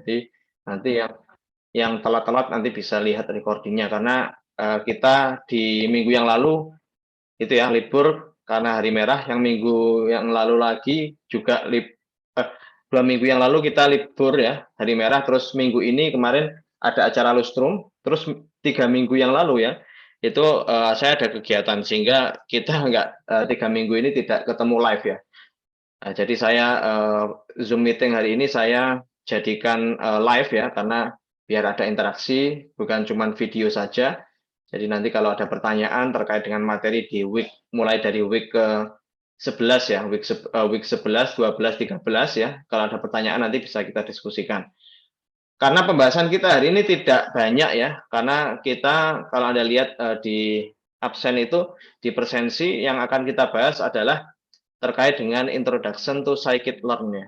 Jadi nanti yang telat-telat nanti bisa lihat recordingnya karena kita di minggu yang lalu itu ya libur karena hari merah, yang minggu yang lalu lagi juga 2 minggu yang lalu kita libur ya hari merah, terus minggu ini kemarin ada acara lustrum, terus 3 minggu yang lalu ya itu saya ada kegiatan sehingga kita nggak 3 minggu ini tidak ketemu live ya. Nah, jadi saya Zoom meeting hari ini saya jadikan live ya karena biar ada interaksi, bukan cuma video saja. Jadi nanti kalau ada pertanyaan terkait dengan materi di mulai dari week ke 11 ya, week 11, 12, 13 ya. Kalau ada pertanyaan nanti bisa kita diskusikan. Karena pembahasan kita hari ini tidak banyak ya, karena kita kalau Anda lihat di absen itu di presensi yang akan kita bahas adalah terkait dengan introduction to scikit-learn ya.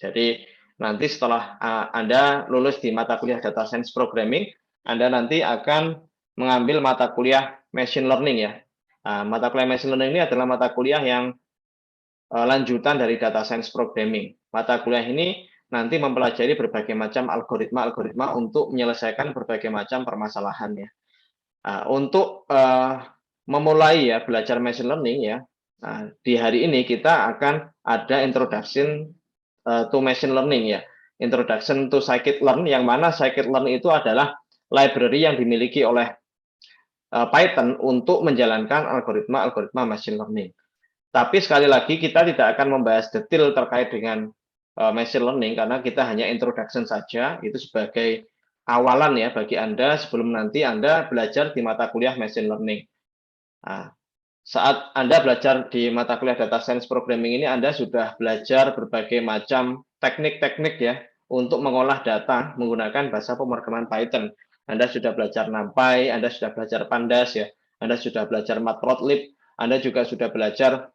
Jadi nanti setelah Anda lulus di mata kuliah data science programming, Anda nanti akan mengambil mata kuliah machine learning ya. Mata kuliah machine learning ini adalah mata kuliah yang lanjutan dari data science programming. Mata kuliah ini nanti mempelajari berbagai macam algoritma untuk menyelesaikan berbagai macam permasalahan ya. Untuk memulai ya belajar machine learning ya, di hari ini kita akan ada introduction to machine learning ya, introduction to scikit-learn, yang mana scikit-learn itu adalah library yang dimiliki oleh Python untuk menjalankan algoritma machine learning. Tapi sekali lagi kita tidak akan membahas detail terkait dengan machine learning karena kita hanya introduction saja, itu sebagai awalan ya bagi Anda sebelum nanti Anda belajar di mata kuliah machine learning. Saat Anda belajar di mata kuliah data science programming ini, Anda sudah belajar berbagai macam teknik-teknik ya untuk mengolah data menggunakan bahasa pemrograman Python. Anda sudah belajar NumPy, Anda sudah belajar Pandas ya, Anda sudah belajar Matplotlib, Anda juga sudah belajar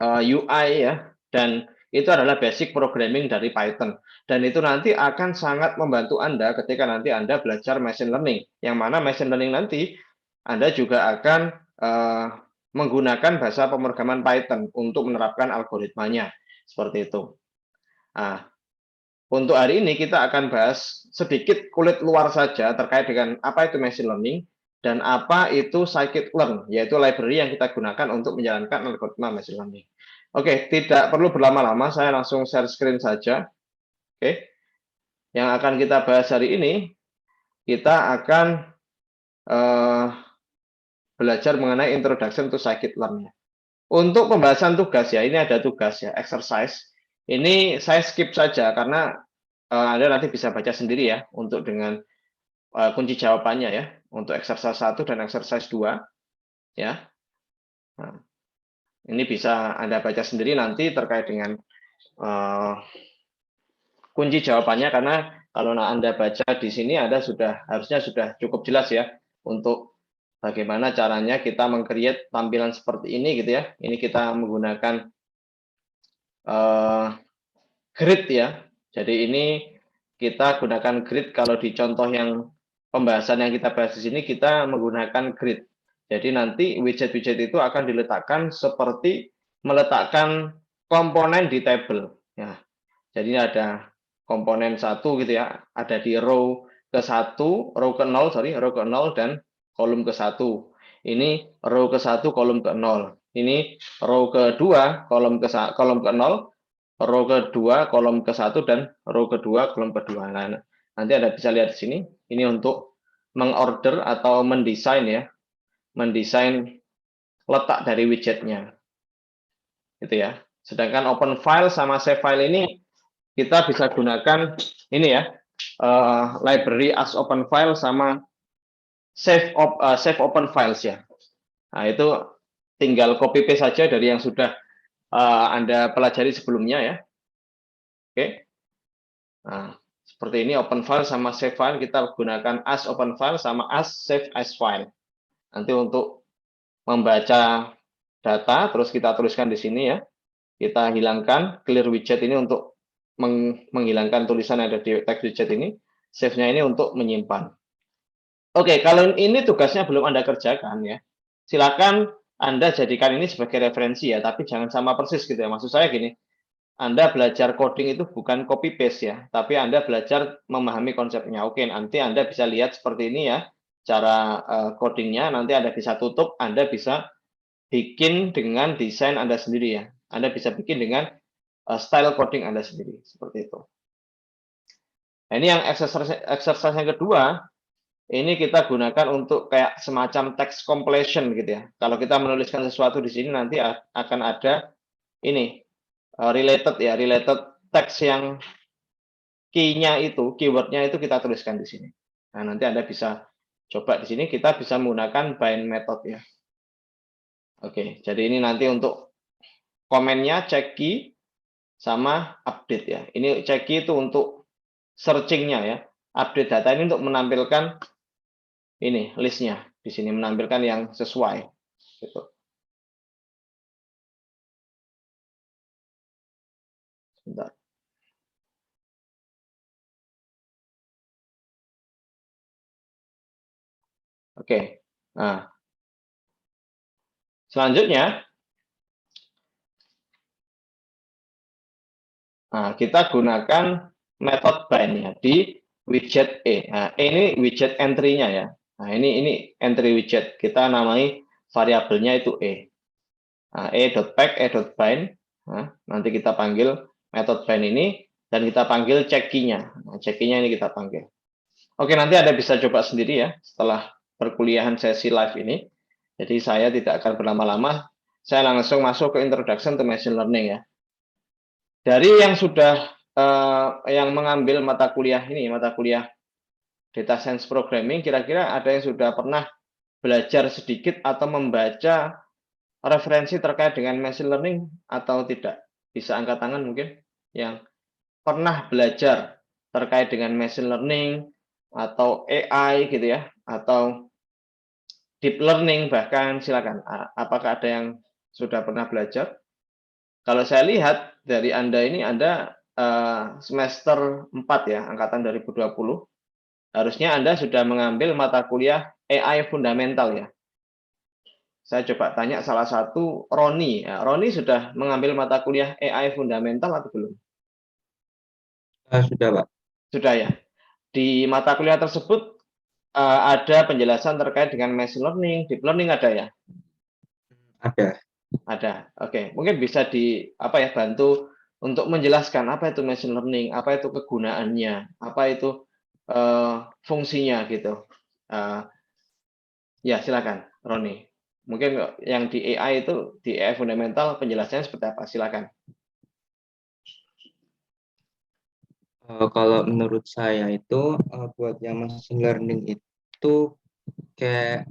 UI ya, dan itu adalah basic programming dari Python. Dan itu nanti akan sangat membantu Anda ketika nanti Anda belajar machine learning, yang mana machine learning nanti Anda juga akan menggunakan bahasa pemrograman Python untuk menerapkan algoritmanya, seperti itu. Untuk hari ini kita akan bahas sedikit kulit luar saja terkait dengan apa itu machine learning dan apa itu scikit-learn, yaitu library yang kita gunakan untuk menjalankan algoritma machine learning. Oke, tidak perlu berlama-lama, saya langsung share screen saja. Oke, yang akan kita bahas hari ini, kita akan belajar mengenai introduction to scikit-learn. Untuk pembahasan tugas ya, ini ada tugas ya, exercise. Ini saya skip saja karena Anda nanti bisa baca sendiri ya untuk dengan kunci jawabannya ya untuk exercise 1 dan exercise 2 ya. Nah, ini bisa Anda baca sendiri nanti terkait dengan kunci jawabannya, karena kalau Anda baca di sini Anda harusnya sudah cukup jelas ya untuk bagaimana caranya kita meng-create tampilan seperti ini gitu ya. Ini kita menggunakan grid ya. Jadi ini kita gunakan grid. Kalau di contoh yang pembahasan yang kita bahas di sini kita menggunakan grid. Jadi nanti widget-widget itu akan diletakkan seperti meletakkan komponen di table. Ya. Jadi ada komponen 1 gitu ya, ada di row ke-1, row ke-0, row ke-0 dan kolom ke-1. Ini row ke-1, kolom ke-0. Ini row ke-2, kolom ke-0, row ke-2, kolom ke-1 dan row ke-2, kolom ke-2. Nah, nanti Anda bisa lihat di sini. Ini untuk mengorder atau mendesain ya. Mendesain letak dari widgetnya. Gitu ya. Sedangkan open file sama save file ini kita bisa gunakan ini ya, library as open file sama save open files ya. Nah, itu tinggal copy paste saja dari yang sudah Anda pelajari sebelumnya ya. Oke. Nah, seperti ini open file sama save file kita gunakan as open file sama as save as file. Nanti untuk membaca data terus kita tuliskan di sini ya. Kita hilangkan clear widget ini untuk menghilangkan tulisan yang ada di text widget ini. Save-nya ini untuk menyimpan. Oke, kalau ini tugasnya belum Anda kerjakan ya, silakan Anda jadikan ini sebagai referensi ya, tapi jangan sama persis gitu ya. Maksud saya gini, Anda belajar coding itu bukan copy paste ya, tapi Anda belajar memahami konsepnya. Oke, nanti Anda bisa lihat seperti ini ya, cara codingnya. Nanti Anda bisa tutup, Anda bisa bikin dengan desain Anda sendiri ya. Anda bisa bikin dengan style coding Anda sendiri, seperti itu. Nah, ini yang exercise yang kedua, ini kita gunakan untuk kayak semacam text completion gitu ya. Kalau kita menuliskan sesuatu di sini nanti akan ada ini related text yang key-nya itu, keyword-nya itu kita tuliskan di sini. Nah, nanti Anda bisa coba di sini kita bisa menggunakan bind method ya. Oke, jadi ini nanti untuk komennya check key sama update ya. Ini check key itu untuk searching-nya ya. Update data ini untuk menampilkan ini list-nya. Di sini menampilkan yang sesuai gitu. Sebentar. Oke. Nah, selanjutnya kita gunakan metode bind ya di widget E. Nah, ini widget entry-nya ya. Nah, ini entry widget. Kita namai variabelnya itu E. Nah, e.pack, e.bind. Nah, nanti kita panggil metode bind ini dan kita panggil check key-nya. Nah, check key-nya ini kita panggil. Oke, nanti Anda bisa coba sendiri ya setelah perkuliahan sesi live ini. Jadi saya tidak akan berlama-lama. Saya langsung masuk ke introduction to machine learning ya. Dari yang sudah yang mengambil mata kuliah ini, mata kuliah data science programming, kira-kira ada yang sudah pernah belajar sedikit atau membaca referensi terkait dengan machine learning atau tidak? Bisa angkat tangan mungkin yang pernah belajar terkait dengan machine learning atau AI gitu ya, atau deep learning bahkan, silakan. Apakah ada yang sudah pernah belajar? Kalau saya lihat dari Anda ini, Anda semester 4 ya, angkatan 2020. Harusnya Anda sudah mengambil mata kuliah AI fundamental ya. Saya coba tanya salah satu, Roni. Ya, Roni sudah mengambil mata kuliah AI fundamental atau belum? Sudah, Pak. Sudah ya. Di mata kuliah tersebut ada penjelasan terkait dengan machine learning, deep learning ada ya? Ada. Ada. Oke, mungkin bisa bantu untuk menjelaskan apa itu machine learning, apa itu kegunaannya, apa itu fungsinya gitu. Ya, silakan, Roni. Mungkin yang di AI itu, di AI fundamental penjelasannya seperti apa? Silakan. Kalau menurut saya itu buat yang machine learning itu kayak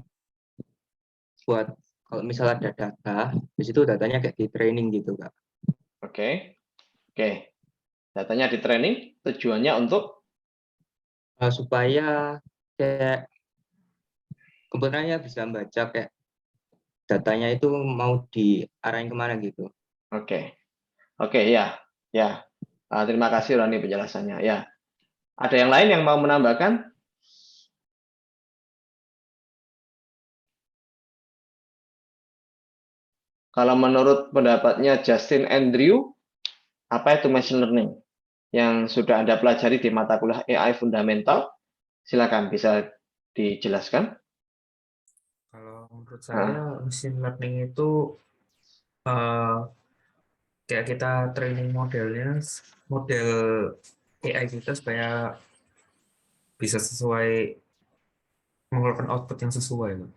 buat kalau misalnya ada data, di situ datanya kayak di training gitu, Kak. Oke. Datanya di training, tujuannya untuk Supaya kayak komputernya bisa baca kayak datanya itu mau diarahin kemana gitu. Oke. Ya. Terima kasih Roni penjelasannya. Ya. Ada yang lain yang mau menambahkan? Kalau menurut pendapatnya Justin Andrew, apa itu machine learning yang sudah Anda pelajari di mata kuliah AI fundamental? Silakan bisa dijelaskan. Kalau menurut saya machine learning itu kayak kita training model AI kita supaya bisa sesuai mengeluarkan output yang sesuai.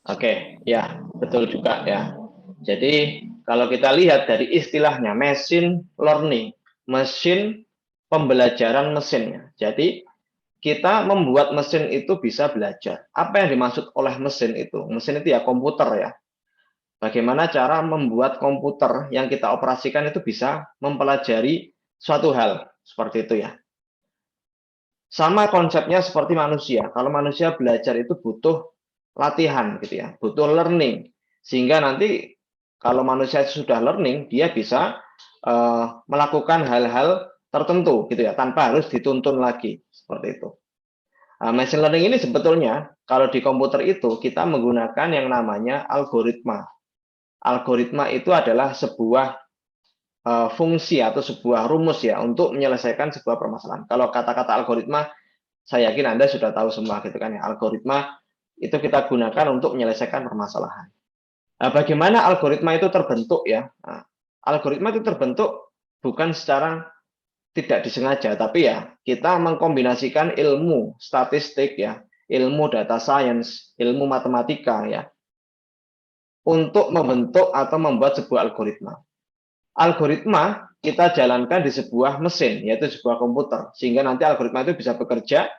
Oke, ya betul juga ya. Jadi kalau kita lihat dari istilahnya machine learning, mesin pembelajaran mesinnya. Jadi kita membuat mesin itu bisa belajar. Apa yang dimaksud oleh mesin itu? Mesin itu ya komputer ya. Bagaimana cara membuat komputer yang kita operasikan itu bisa mempelajari suatu hal. Seperti itu ya. Sama konsepnya seperti manusia. Kalau manusia belajar itu butuh latihan gitu ya, butuh learning. Sehingga nanti kalau manusia sudah learning, dia bisa melakukan hal-hal tertentu gitu ya, tanpa harus dituntun lagi. Seperti itu. Machine learning ini sebetulnya kalau di komputer itu kita menggunakan yang namanya algoritma. Algoritma itu adalah sebuah fungsi atau sebuah rumus ya untuk menyelesaikan sebuah permasalahan. Kalau kata-kata algoritma, saya yakin Anda sudah tahu semua gitu kan ya. Algoritma itu kita gunakan untuk menyelesaikan permasalahan. Nah, bagaimana algoritma itu terbentuk ya? Nah, algoritma itu terbentuk bukan secara tidak disengaja, tapi ya kita mengkombinasikan ilmu statistik ya, ilmu data science, ilmu matematika ya, untuk membentuk atau membuat sebuah algoritma. Algoritma kita jalankan di sebuah mesin, yaitu sebuah komputer, sehingga nanti algoritma itu bisa bekerja,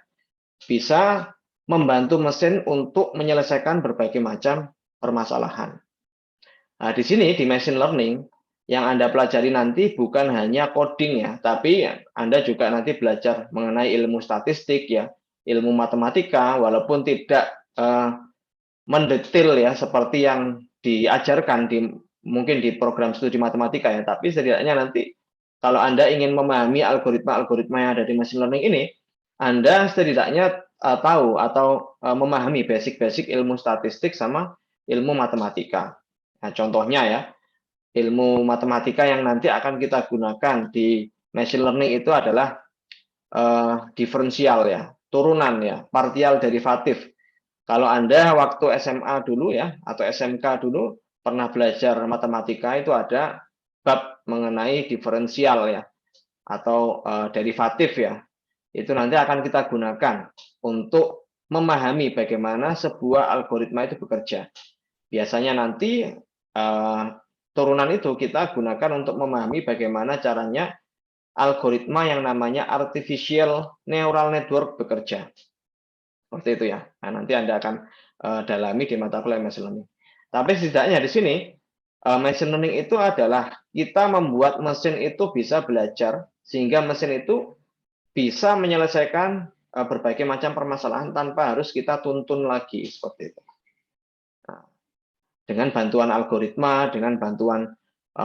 bisa membantu mesin untuk menyelesaikan berbagai macam permasalahan. Nah, di sini di machine learning yang Anda pelajari nanti bukan hanya coding ya, tapi Anda juga nanti belajar mengenai ilmu statistik ya, ilmu matematika, walaupun tidak mendetail ya seperti yang diajarkan mungkin di program studi matematika ya, tapi setidaknya nanti kalau Anda ingin memahami algoritma-algoritma yang ada di machine learning ini, Anda setidaknya tahu atau memahami basic-basic ilmu statistik sama ilmu matematika. Nah, contohnya ya, ilmu matematika yang nanti akan kita gunakan di machine learning itu adalah diferensial ya, turunan ya, partial derivatif. Kalau Anda waktu SMA dulu ya, atau SMK dulu pernah belajar matematika, itu ada bab mengenai diferensial ya, atau derivatif ya. Itu nanti akan kita gunakan untuk memahami bagaimana sebuah algoritma itu bekerja. Biasanya nanti turunan itu kita gunakan untuk memahami bagaimana caranya algoritma yang namanya artificial neural network bekerja. Seperti itu ya. Nah, nanti Anda akan dalami di mata kuliah machine learning. Tapi setidaknya di sini machine learning itu adalah kita membuat mesin itu bisa belajar sehingga mesin itu bisa menyelesaikan berbagai macam permasalahan tanpa harus kita tuntun lagi seperti itu. Nah, dengan bantuan algoritma, dengan bantuan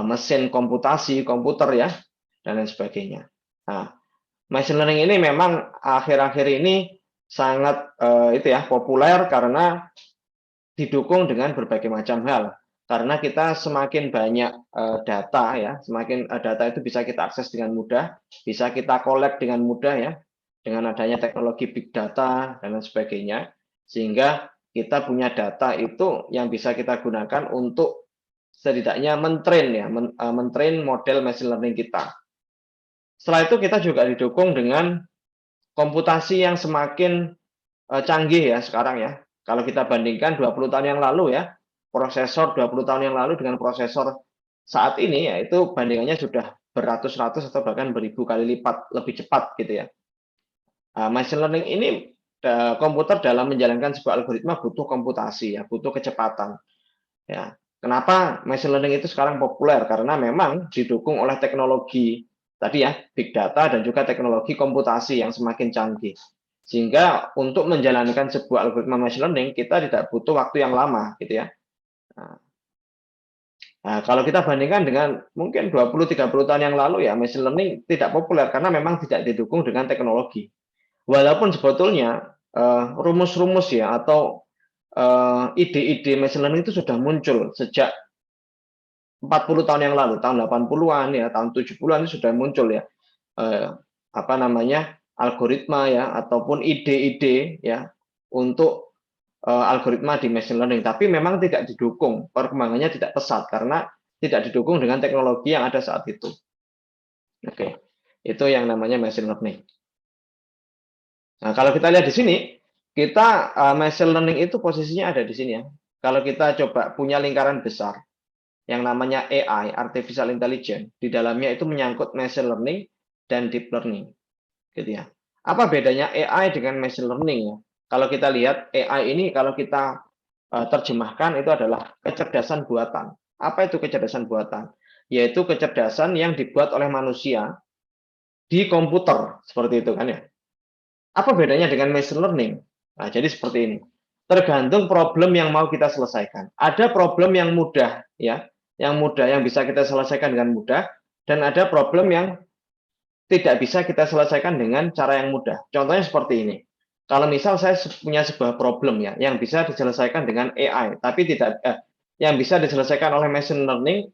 mesin komputasi, komputer ya, dan lain sebagainya. Nah, machine learning ini memang akhir-akhir ini sangat itu ya populer karena didukung dengan berbagai macam hal. Karena kita semakin banyak data ya, semakin data itu bisa kita akses dengan mudah, bisa kita collect dengan mudah ya, dengan adanya teknologi big data dan lain sebagainya, sehingga kita punya data itu yang bisa kita gunakan untuk setidaknya mentrain ya, mentrain model machine learning kita. Setelah itu kita juga didukung dengan komputasi yang semakin canggih ya sekarang ya. Kalau kita bandingkan 20 tahun yang lalu ya, prosesor 20 tahun yang lalu dengan prosesor saat ini ya, itu bandingannya sudah beratus-ratus atau bahkan beribu kali lipat lebih cepat gitu ya. Machine learning ini komputer dalam menjalankan sebuah algoritma butuh komputasi ya, butuh kecepatan. Ya. Kenapa machine learning itu sekarang populer? Karena memang didukung oleh teknologi tadi ya, big data dan juga teknologi komputasi yang semakin canggih. Sehingga untuk menjalankan sebuah algoritma machine learning, kita tidak butuh waktu yang lama gitu ya. Nah, kalau kita bandingkan dengan mungkin 20-30 tahun yang lalu ya, machine learning tidak populer karena memang tidak didukung dengan teknologi. Walaupun sebetulnya rumus-rumus ya atau ide-ide machine learning itu sudah muncul sejak 40 tahun yang lalu, tahun 80-an ya, tahun 70-an itu sudah muncul ya. Apa namanya? Algoritma ya ataupun ide-ide ya untuk algoritma di machine learning, tapi memang tidak didukung, perkembangannya tidak pesat karena tidak didukung dengan teknologi yang ada saat itu. Oke, itu yang namanya machine learning. Nah, kalau kita lihat di sini, kita machine learning itu posisinya ada di sini ya. Kalau kita coba punya lingkaran besar yang namanya AI, artificial intelligence, di dalamnya itu menyangkut machine learning dan deep learning. Gitu ya. Apa bedanya AI dengan machine learning ya? Kalau kita lihat AI ini kalau kita terjemahkan itu adalah kecerdasan buatan. Apa itu kecerdasan buatan? Yaitu kecerdasan yang dibuat oleh manusia di komputer seperti itu kan ya. Apa bedanya dengan machine learning? Nah, jadi seperti ini. Tergantung problem yang mau kita selesaikan. Ada problem yang mudah ya, yang bisa kita selesaikan dengan mudah, dan ada problem yang tidak bisa kita selesaikan dengan cara yang mudah. Contohnya seperti ini. Kalau misal saya punya sebuah problem ya, yang bisa diselesaikan dengan AI, tapi tidak yang bisa diselesaikan oleh machine learning,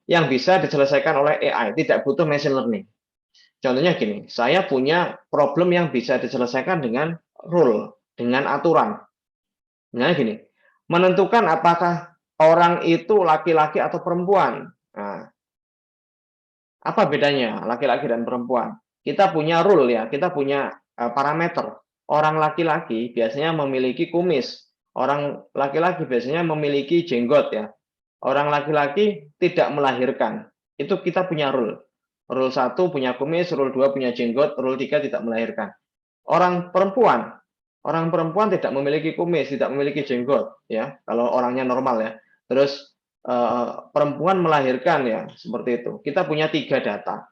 yang bisa diselesaikan oleh AI, tidak butuh machine learning. Contohnya gini, saya punya problem yang bisa diselesaikan dengan rule, dengan aturan. Misalnya gini, menentukan apakah orang itu laki-laki atau perempuan. Nah, apa bedanya laki-laki dan perempuan? Kita punya rule ya, kita punya parameter. Orang laki-laki biasanya memiliki kumis, orang laki-laki biasanya memiliki jenggot ya. Orang laki-laki tidak melahirkan. Itu kita punya rule. Rule 1 punya kumis, rule 2 punya jenggot, rule 3 tidak melahirkan. Orang perempuan tidak memiliki kumis, tidak memiliki jenggot ya, kalau orangnya normal ya. Terus perempuan melahirkan ya, seperti itu. Kita punya 3 data.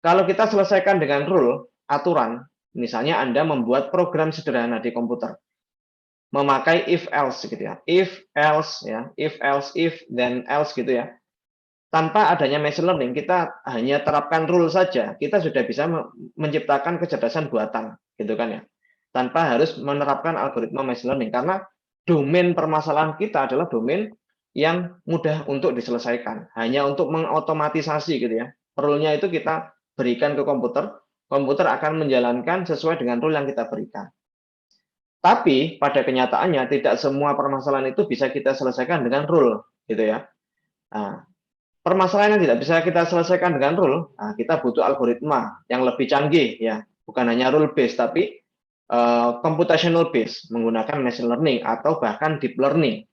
Kalau kita selesaikan dengan rule, aturan, misalnya Anda membuat program sederhana di komputer, memakai if else gitu ya, if else ya, if else if then else gitu ya. Tanpa adanya machine learning, kita hanya terapkan rule saja, kita sudah bisa menciptakan kecerdasan buatan gitu kan ya, tanpa harus menerapkan algoritma machine learning, karena domain permasalahan kita adalah domain yang mudah untuk diselesaikan, hanya untuk mengotomatisasi gitu ya. Rule-nya itu kita berikan ke komputer, komputer akan menjalankan sesuai dengan rule yang kita berikan. Tapi pada kenyataannya tidak semua permasalahan itu bisa kita selesaikan dengan rule, gitu ya. Nah, permasalahan yang tidak bisa kita selesaikan dengan rule, nah, kita butuh algoritma yang lebih canggih, ya, bukan hanya rule based, tapi computational based, menggunakan machine learning atau bahkan deep learning.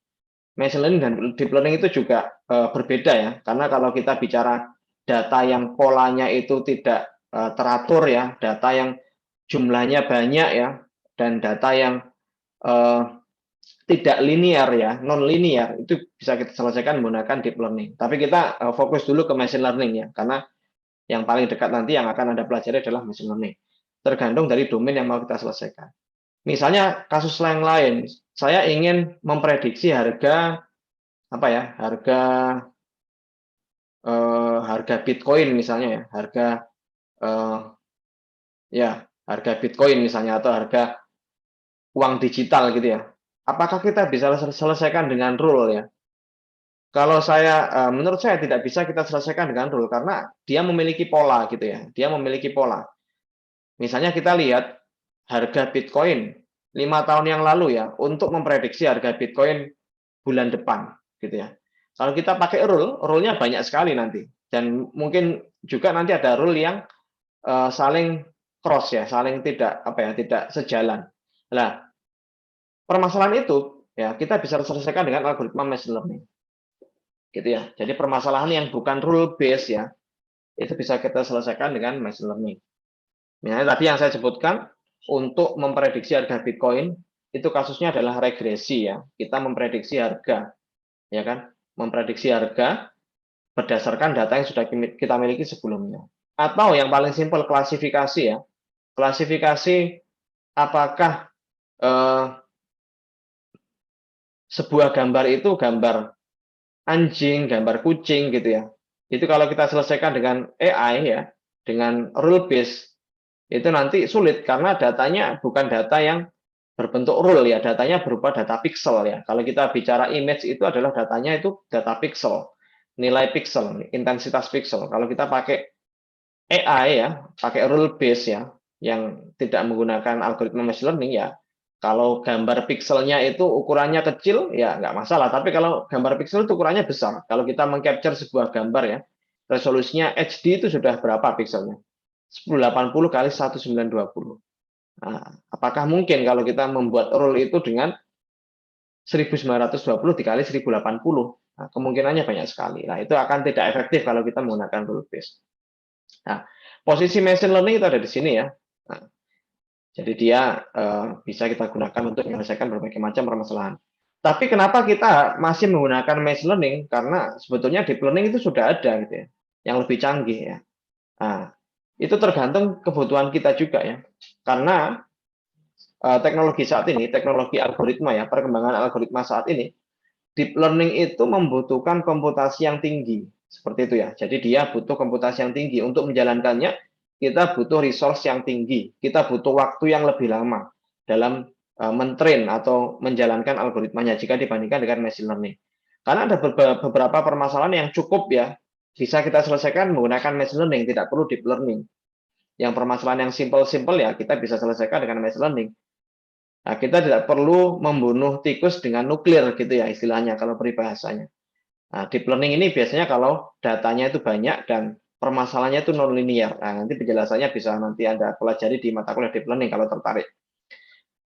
Machine learning dan deep learning itu juga berbeda ya, karena kalau kita bicara data yang polanya itu tidak teratur ya, data yang jumlahnya banyak ya, dan data yang tidak linear ya, non linear, itu bisa kita selesaikan menggunakan deep learning. Tapi kita fokus dulu ke machine learning ya, karena yang paling dekat nanti yang akan Anda pelajari adalah machine learning. Tergantung dari domain yang mau kita selesaikan. Misalnya kasus yang lain, saya ingin memprediksi harga apa ya, harga Bitcoin misalnya ya, harga Bitcoin misalnya, atau harga uang digital gitu ya. Apakah kita bisa selesaikan dengan rule ya? Kalau menurut saya tidak bisa kita selesaikan dengan rule, karena dia memiliki pola gitu ya. Dia memiliki pola. Misalnya kita lihat harga Bitcoin 5 tahun yang lalu ya, untuk memprediksi harga Bitcoin bulan depan gitu ya. Kalau kita pakai rule-nya banyak sekali nanti. Dan mungkin juga nanti ada rule yang saling cross ya, saling tidak sejalan. Nah, permasalahan itu ya kita bisa selesaikan dengan algoritma machine learning. Gitu ya. Jadi permasalahan yang bukan rule based ya, itu bisa kita selesaikan dengan machine learning. Misalnya tadi yang saya sebutkan, untuk memprediksi harga Bitcoin, itu kasusnya adalah regresi ya. Kita memprediksi harga, ya kan? Memprediksi harga berdasarkan data yang sudah kita miliki sebelumnya. Atau yang paling simpel, klasifikasi ya. Klasifikasi apakah sebuah gambar itu gambar anjing, gambar kucing gitu ya. Itu kalau kita selesaikan dengan AI ya, dengan rule based, itu nanti sulit karena datanya bukan data yang berbentuk rule ya, datanya berupa data pixel ya. Kalau kita bicara image, itu adalah datanya itu data pixel, nilai pixel, intensitas pixel. Kalau kita pakai AI ya, pakai rule based ya, yang tidak menggunakan algoritma machine learning ya, kalau gambar pixelnya itu ukurannya kecil ya nggak masalah. Tapi kalau gambar pixel itu ukurannya besar, kalau kita mengcapture sebuah gambar ya, resolusinya HD itu sudah berapa pixelnya? 1080 kali 1920. Nah, apakah mungkin kalau kita membuat rule itu dengan 1920 dikali 1080? Nah, kemungkinannya banyak sekali. Nah, itu akan tidak efektif kalau kita menggunakan rule based. Nah, posisi machine learning itu ada di sini ya. Nah, jadi dia bisa kita gunakan untuk menyelesaikan berbagai macam permasalahan. Tapi kenapa kita masih menggunakan machine learning? Karena sebetulnya deep learning itu sudah ada gitu ya, yang lebih canggih ya. Nah, itu tergantung kebutuhan kita juga ya. Karena teknologi saat ini, teknologi algoritma ya, perkembangan algoritma saat ini, deep learning itu membutuhkan komputasi yang tinggi. Seperti itu ya. Jadi dia butuh komputasi yang tinggi. Untuk menjalankannya, kita butuh resource yang tinggi. Kita butuh waktu yang lebih lama dalam mentrain atau menjalankan algoritmanya jika dibandingkan dengan machine learning. Karena ada beberapa permasalahan yang cukup ya bisa kita selesaikan menggunakan machine learning, tidak perlu deep learning. Yang permasalahan yang simple-simple ya kita bisa selesaikan dengan machine learning. Nah, kita tidak perlu membunuh tikus dengan nuklir gitu ya istilahnya kalau peribahasanya. Nah, deep learning ini biasanya kalau datanya itu banyak dan permasalahannya itu non-linear. Nah, nanti penjelasannya bisa nanti Anda pelajari di mata kuliah deep learning kalau tertarik.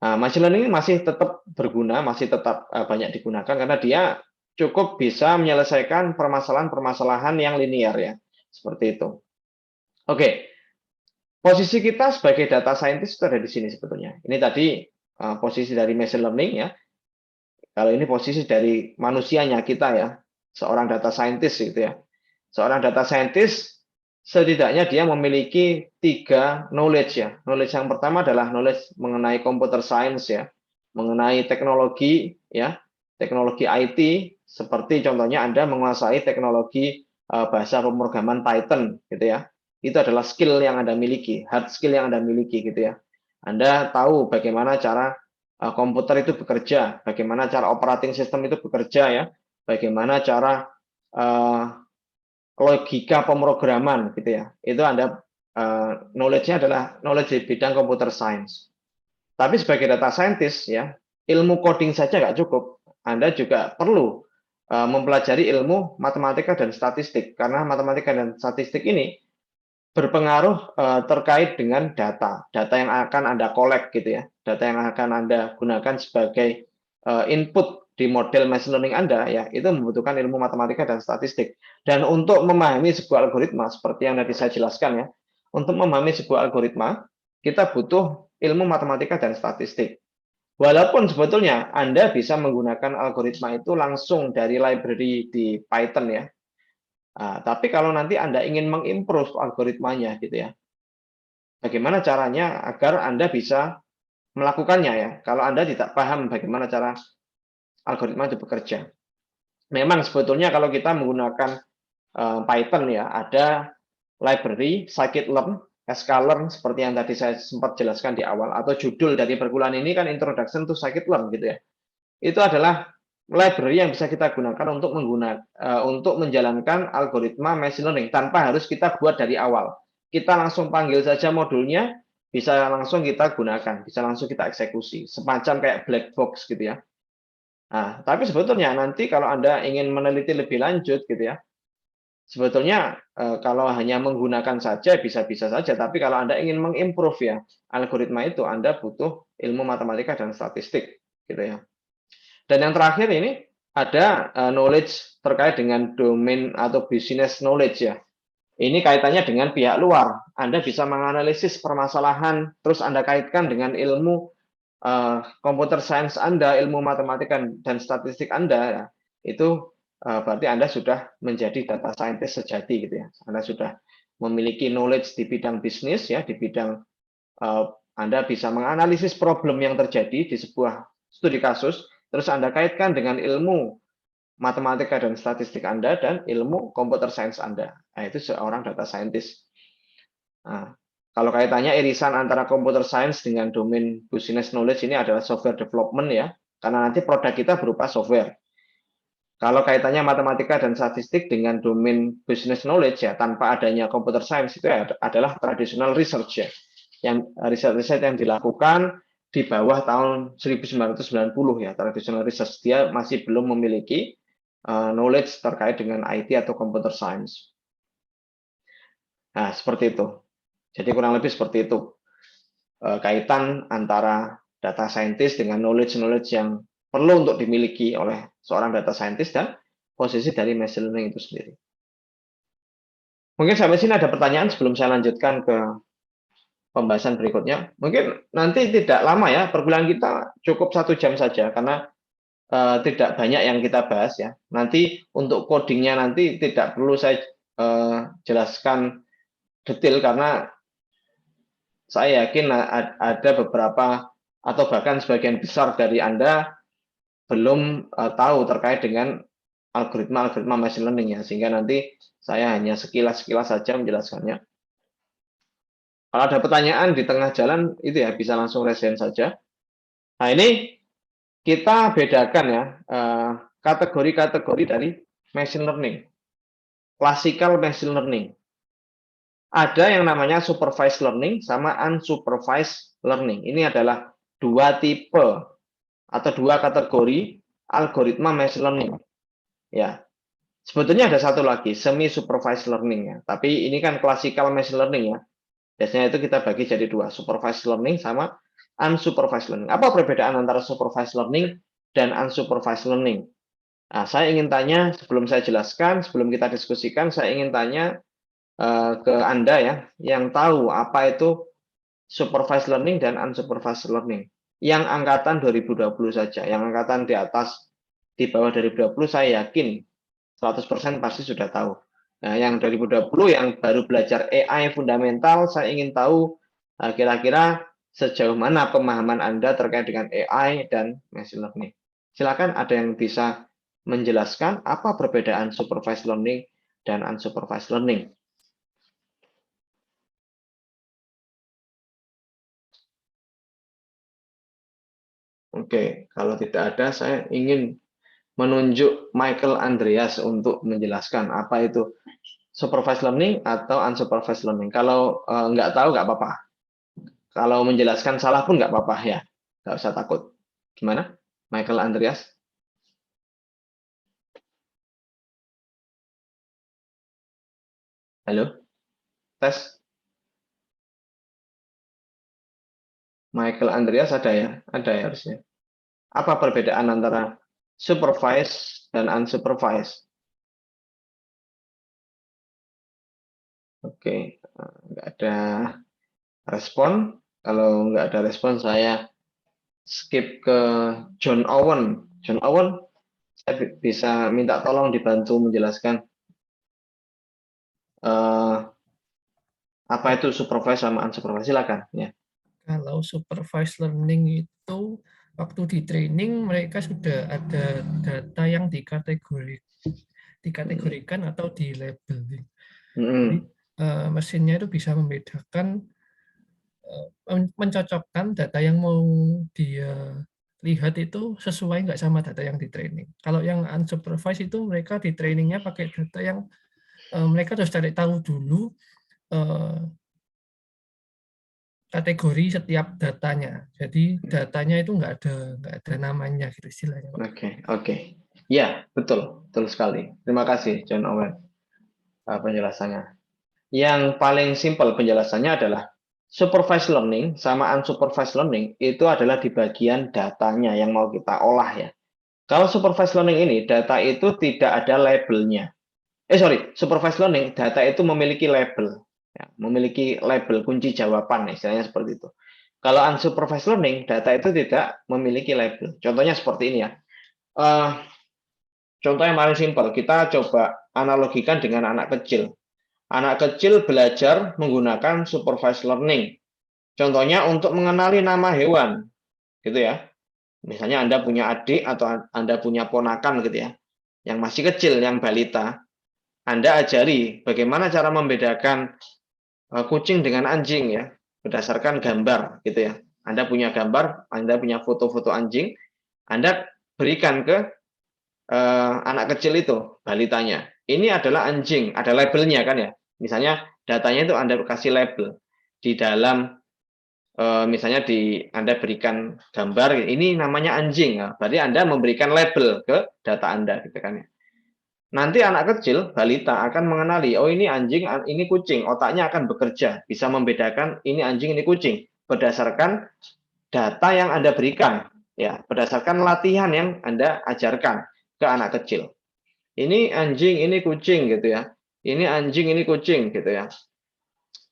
Nah, machine learning ini masih tetap berguna, masih tetap banyak digunakan karena dia cukup bisa menyelesaikan permasalahan-permasalahan yang linear ya. Seperti itu. Oke. Posisi kita sebagai data scientist itu ada di sini sebetulnya. Ini tadi posisi dari machine learning ya. Kalau ini posisi dari manusianya kita ya, seorang data scientist gitu ya. Seorang data scientist setidaknya dia memiliki 3 knowledge ya. Knowledge yang pertama adalah knowledge mengenai computer science ya, mengenai teknologi ya, teknologi IT seperti contohnya Anda menguasai teknologi bahasa pemrograman Python gitu ya. Itu adalah skill yang Anda miliki, hard skill yang Anda miliki gitu ya. Anda tahu bagaimana cara komputer itu bekerja, bagaimana cara operating system itu bekerja ya, bagaimana cara logika pemrograman gitu ya. Itu Anda knowledge-nya adalah knowledge di bidang computer science. Tapi sebagai data scientist ya, ilmu coding saja nggak cukup. Anda juga perlu mempelajari ilmu matematika dan statistik karena matematika dan statistik ini berpengaruh terkait dengan data yang akan Anda collect gitu ya, data yang akan Anda gunakan sebagai input di model machine learning Anda ya, itu membutuhkan ilmu matematika dan statistik. Dan untuk memahami sebuah algoritma seperti yang tadi saya jelaskan ya, untuk memahami sebuah algoritma kita butuh ilmu matematika dan statistik. Walaupun sebetulnya Anda bisa menggunakan algoritma itu langsung dari library di Python ya. Tapi kalau nanti Anda ingin mengimprove algoritmanya gitu ya, bagaimana caranya agar Anda bisa melakukannya ya, kalau Anda tidak paham bagaimana cara algoritma itu bekerja. Memang sebetulnya kalau kita menggunakan Python ya, ada library scikit-learn, sklearn seperti yang tadi saya sempat jelaskan di awal, atau judul dari perkuliahan ini kan Introduction to Scikit-learn gitu ya. Itu adalah library yang bisa kita gunakan untuk menjalankan algoritma machine learning tanpa harus kita buat dari awal. Kita langsung panggil saja modulnya, bisa langsung kita gunakan, bisa langsung kita eksekusi, semacam kayak black box gitu ya. Nah, tapi sebetulnya nanti kalau Anda ingin meneliti lebih lanjut gitu ya, sebetulnya kalau hanya menggunakan saja bisa-bisa saja, tapi kalau Anda ingin mengimprove ya algoritma itu, Anda butuh ilmu matematika dan statistik gitu ya. Dan yang terakhir ini ada knowledge terkait dengan domain atau business knowledge ya. Ini kaitannya dengan pihak luar. Anda bisa menganalisis permasalahan, terus Anda kaitkan dengan ilmu computer science Anda, ilmu matematika dan statistik Anda. Ya. Itu berarti Anda sudah menjadi data scientist sejati gitu ya. Anda sudah memiliki knowledge di bidang bisnis ya, di bidang Anda bisa menganalisis problem yang terjadi di sebuah studi kasus, terus Anda kaitkan dengan ilmu matematika dan statistik Anda dan ilmu computer science Anda. Nah, itu seorang data scientist. Nah, kalau kaitannya irisan antara computer science dengan domain business knowledge ini adalah software development ya, karena nanti produk kita berupa software. Kalau kaitannya matematika dan statistik dengan domain business knowledge ya, tanpa adanya computer science itu adalah traditional research ya, yang riset-riset yang dilakukan di bawah tahun 1990 ya, traditional research dia masih belum memiliki knowledge terkait dengan IT atau computer science. Nah, seperti itu. Jadi kurang lebih seperti itu kaitan antara data scientist dengan knowledge yang perlu untuk dimiliki oleh seorang data scientist dan posisi dari machine learning itu sendiri. Mungkin sampai sini ada pertanyaan sebelum saya lanjutkan ke pembahasan berikutnya. Mungkin nanti tidak lama ya, perkuliahan kita cukup 1 jam saja karena tidak banyak yang kita bahas ya. Nanti untuk codingnya nanti tidak perlu saya jelaskan detail karena saya yakin ada beberapa atau bahkan sebagian besar dari Anda belum tahu terkait dengan algoritma machine learning ya, sehingga nanti saya hanya sekilas-sekilas saja menjelaskannya. Kalau ada pertanyaan di tengah jalan itu ya bisa langsung raise hand saja. Nah ini kita bedakan ya kategori-kategori dari machine learning. Classical machine learning. Ada yang namanya supervised learning sama unsupervised learning. Ini adalah dua tipe atau dua kategori algoritma machine learning. Ya, sebetulnya ada satu lagi, semi supervised learning ya. Tapi ini kan classical machine learning ya. Biasanya itu kita bagi jadi dua, supervised learning sama unsupervised learning. Apa perbedaan antara supervised learning dan unsupervised learning? Nah, saya ingin tanya sebelum saya jelaskan, sebelum kita diskusikan, saya ingin tanya ke Anda ya, yang tahu apa itu supervised learning dan unsupervised learning. Yang angkatan 2020 saja, yang angkatan di atas, di bawah 2020, saya yakin 100% pasti sudah tahu. Nah, yang 2020 yang baru belajar AI fundamental, saya ingin tahu kira-kira sejauh mana pemahaman Anda terkait dengan AI dan machine learning. Silakan ada yang bisa menjelaskan apa perbedaan supervised learning dan unsupervised learning. Oke, kalau tidak ada, saya ingin menunjuk Michael Andreas untuk menjelaskan apa itu supervised learning atau unsupervised learning. Kalau nggak tahu, nggak apa-apa. Kalau menjelaskan salah pun nggak apa-apa ya, nggak usah takut. Gimana, Michael Andreas? Halo, tes. Michael Andreas ada ya? Ada ya harusnya. Apa perbedaan antara supervised dan unsupervised? Oke, nggak ada respon. Kalau nggak ada respon, saya skip ke John Owen. John Owen, saya bisa minta tolong dibantu menjelaskan apa itu supervised sama unsupervised. Silakan. Ya. Kalau supervised learning itu waktu di training mereka sudah ada data yang dikategorikan atau di label. Jadi mesinnya itu bisa membedakan, mencocokkan data yang mau dia lihat itu sesuai nggak sama data yang di training. Kalau yang unsupervised itu mereka di trainingnya pakai data yang mereka harus cari tahu dulu kategori setiap datanya. Jadi datanya itu nggak ada namanya gitu istilahnya, Pak. Oke. Ya, betul sekali. Terima kasih, John Owen, penjelasannya. Yang paling simpel penjelasannya adalah supervised learning sama unsupervised learning itu adalah di bagian datanya yang mau kita olah ya. Kalau supervised learning ini, data itu tidak ada labelnya. Supervised learning, data itu memiliki label. Ya, memiliki label kunci jawaban, istilahnya seperti itu. Kalau unsupervised learning, data itu tidak memiliki label. Contohnya seperti ini ya. Contoh yang paling simpel, kita coba analogikan dengan anak kecil. Anak kecil belajar menggunakan supervised learning. Contohnya untuk mengenali nama hewan, gitu ya. Misalnya Anda punya adik atau Anda punya ponakan gitu ya, yang masih kecil, yang balita. Anda ajari bagaimana cara membedakan kucing dengan anjing ya, berdasarkan gambar gitu ya. Anda punya gambar, Anda punya foto-foto anjing, Anda berikan ke anak kecil itu, balitanya. Ini adalah anjing, ada labelnya kan ya. Misalnya datanya itu Anda kasih label di dalam, misalnya Anda berikan gambar, ini namanya anjing. Nah, berarti Anda memberikan label ke data Anda gitu kan ya. Nanti anak kecil, balita akan mengenali, oh ini anjing, ini kucing. Otaknya akan bekerja, bisa membedakan ini anjing, ini kucing berdasarkan data yang Anda berikan, ya, berdasarkan latihan yang Anda ajarkan ke anak kecil. Ini anjing, ini kucing gitu ya. Ini anjing, ini kucing gitu ya.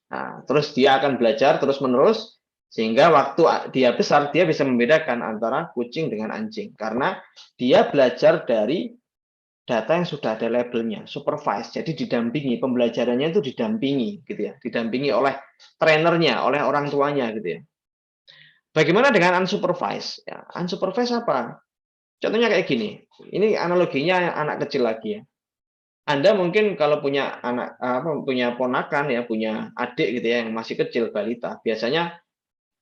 Nah, terus dia akan belajar terus-menerus sehingga waktu dia besar dia bisa membedakan antara kucing dengan anjing karena dia belajar dari data yang sudah ada labelnya, supervised. Jadi didampingi, pembelajarannya itu didampingi gitu ya, didampingi oleh trainernya, oleh orang tuanya gitu ya. Bagaimana dengan unsupervised? Ya, unsupervised apa? Contohnya kayak gini. Ini analoginya anak kecil lagi ya. Anda mungkin kalau punya anak punya ponakan ya, punya adik gitu ya yang masih kecil balita, biasanya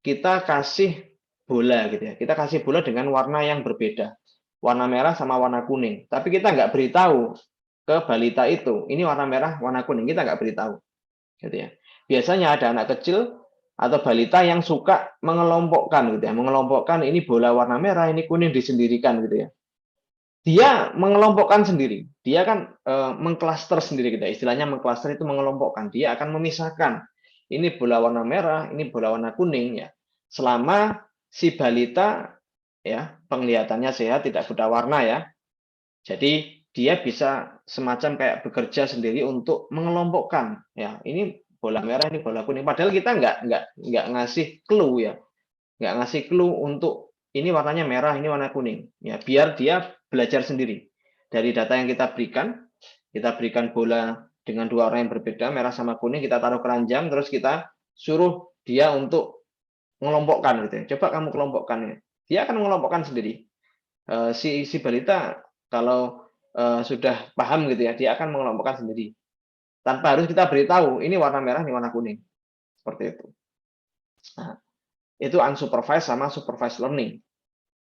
kita kasih bola gitu ya. Kita kasih bola dengan warna yang berbeda. warna merah sama warna kuning. Tapi kita nggak beritahu ke balita itu, ini warna merah, warna kuning. Kita nggak beritahu. Gitu ya. Biasanya ada anak kecil atau balita yang suka mengelompokkan gitu ya, mengelompokkan ini bola warna merah, ini kuning disendirikan gitu ya. Dia mengelompokkan sendiri, dia kan mengklaster sendiri gitu ya. Istilahnya mengklaster itu mengelompokkan, dia akan memisahkan ini bola warna merah, ini bola warna kuning ya. Selama si balita ya penglihatannya sehat, tidak buta warna ya. Jadi dia bisa semacam kayak bekerja sendiri untuk mengelompokkan ya, ini bola merah, ini bola kuning. Padahal kita nggak ngasih clue ya, nggak ngasih clue untuk ini warnanya merah, ini warna kuning. Ya, biar dia belajar sendiri dari data yang kita berikan bola dengan dua warna yang berbeda, merah sama kuning, kita taruh keranjang, terus kita suruh dia untuk mengelompokkan gitu ya. Coba kamu kelompokkan ya. Dia akan mengelompokkan sendiri. Si balita kalau sudah paham gitu ya, dia akan mengelompokkan sendiri. Tanpa harus kita beritahu, ini warna merah, ini warna kuning. Seperti itu. Nah, itu unsupervised sama supervised learning.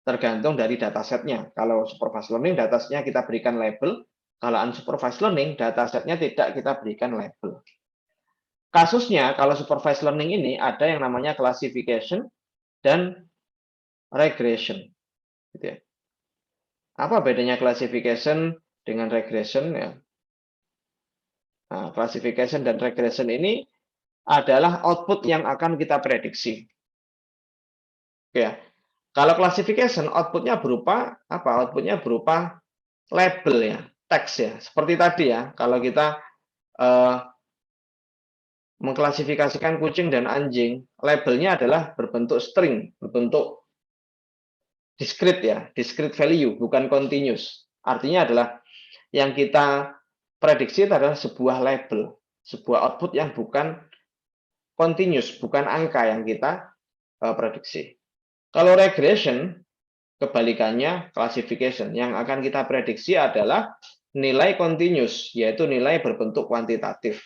Tergantung dari datasetnya. Kalau supervised learning, datasetnya kita berikan label. Kalau unsupervised learning, datasetnya tidak kita berikan label. Kasusnya, kalau supervised learning ini ada yang namanya classification dan regression. Gitu ya. Apa bedanya classification dengan regression ya? Nah, classification dan regression ini adalah output yang akan kita prediksi. Ya. Kalau classification outputnya berupa apa? Outputnya berupa label ya, teks ya. Seperti tadi ya, kalau kita mengklasifikasikan kucing dan anjing, labelnya adalah berbentuk string, berbentuk discrete ya, discrete value, bukan continuous. Artinya adalah yang kita prediksi itu adalah sebuah label, sebuah output yang bukan continuous, bukan angka yang kita prediksi. Kalau regression, kebalikannya classification. Yang akan kita prediksi adalah nilai continuous, yaitu nilai berbentuk kuantitatif.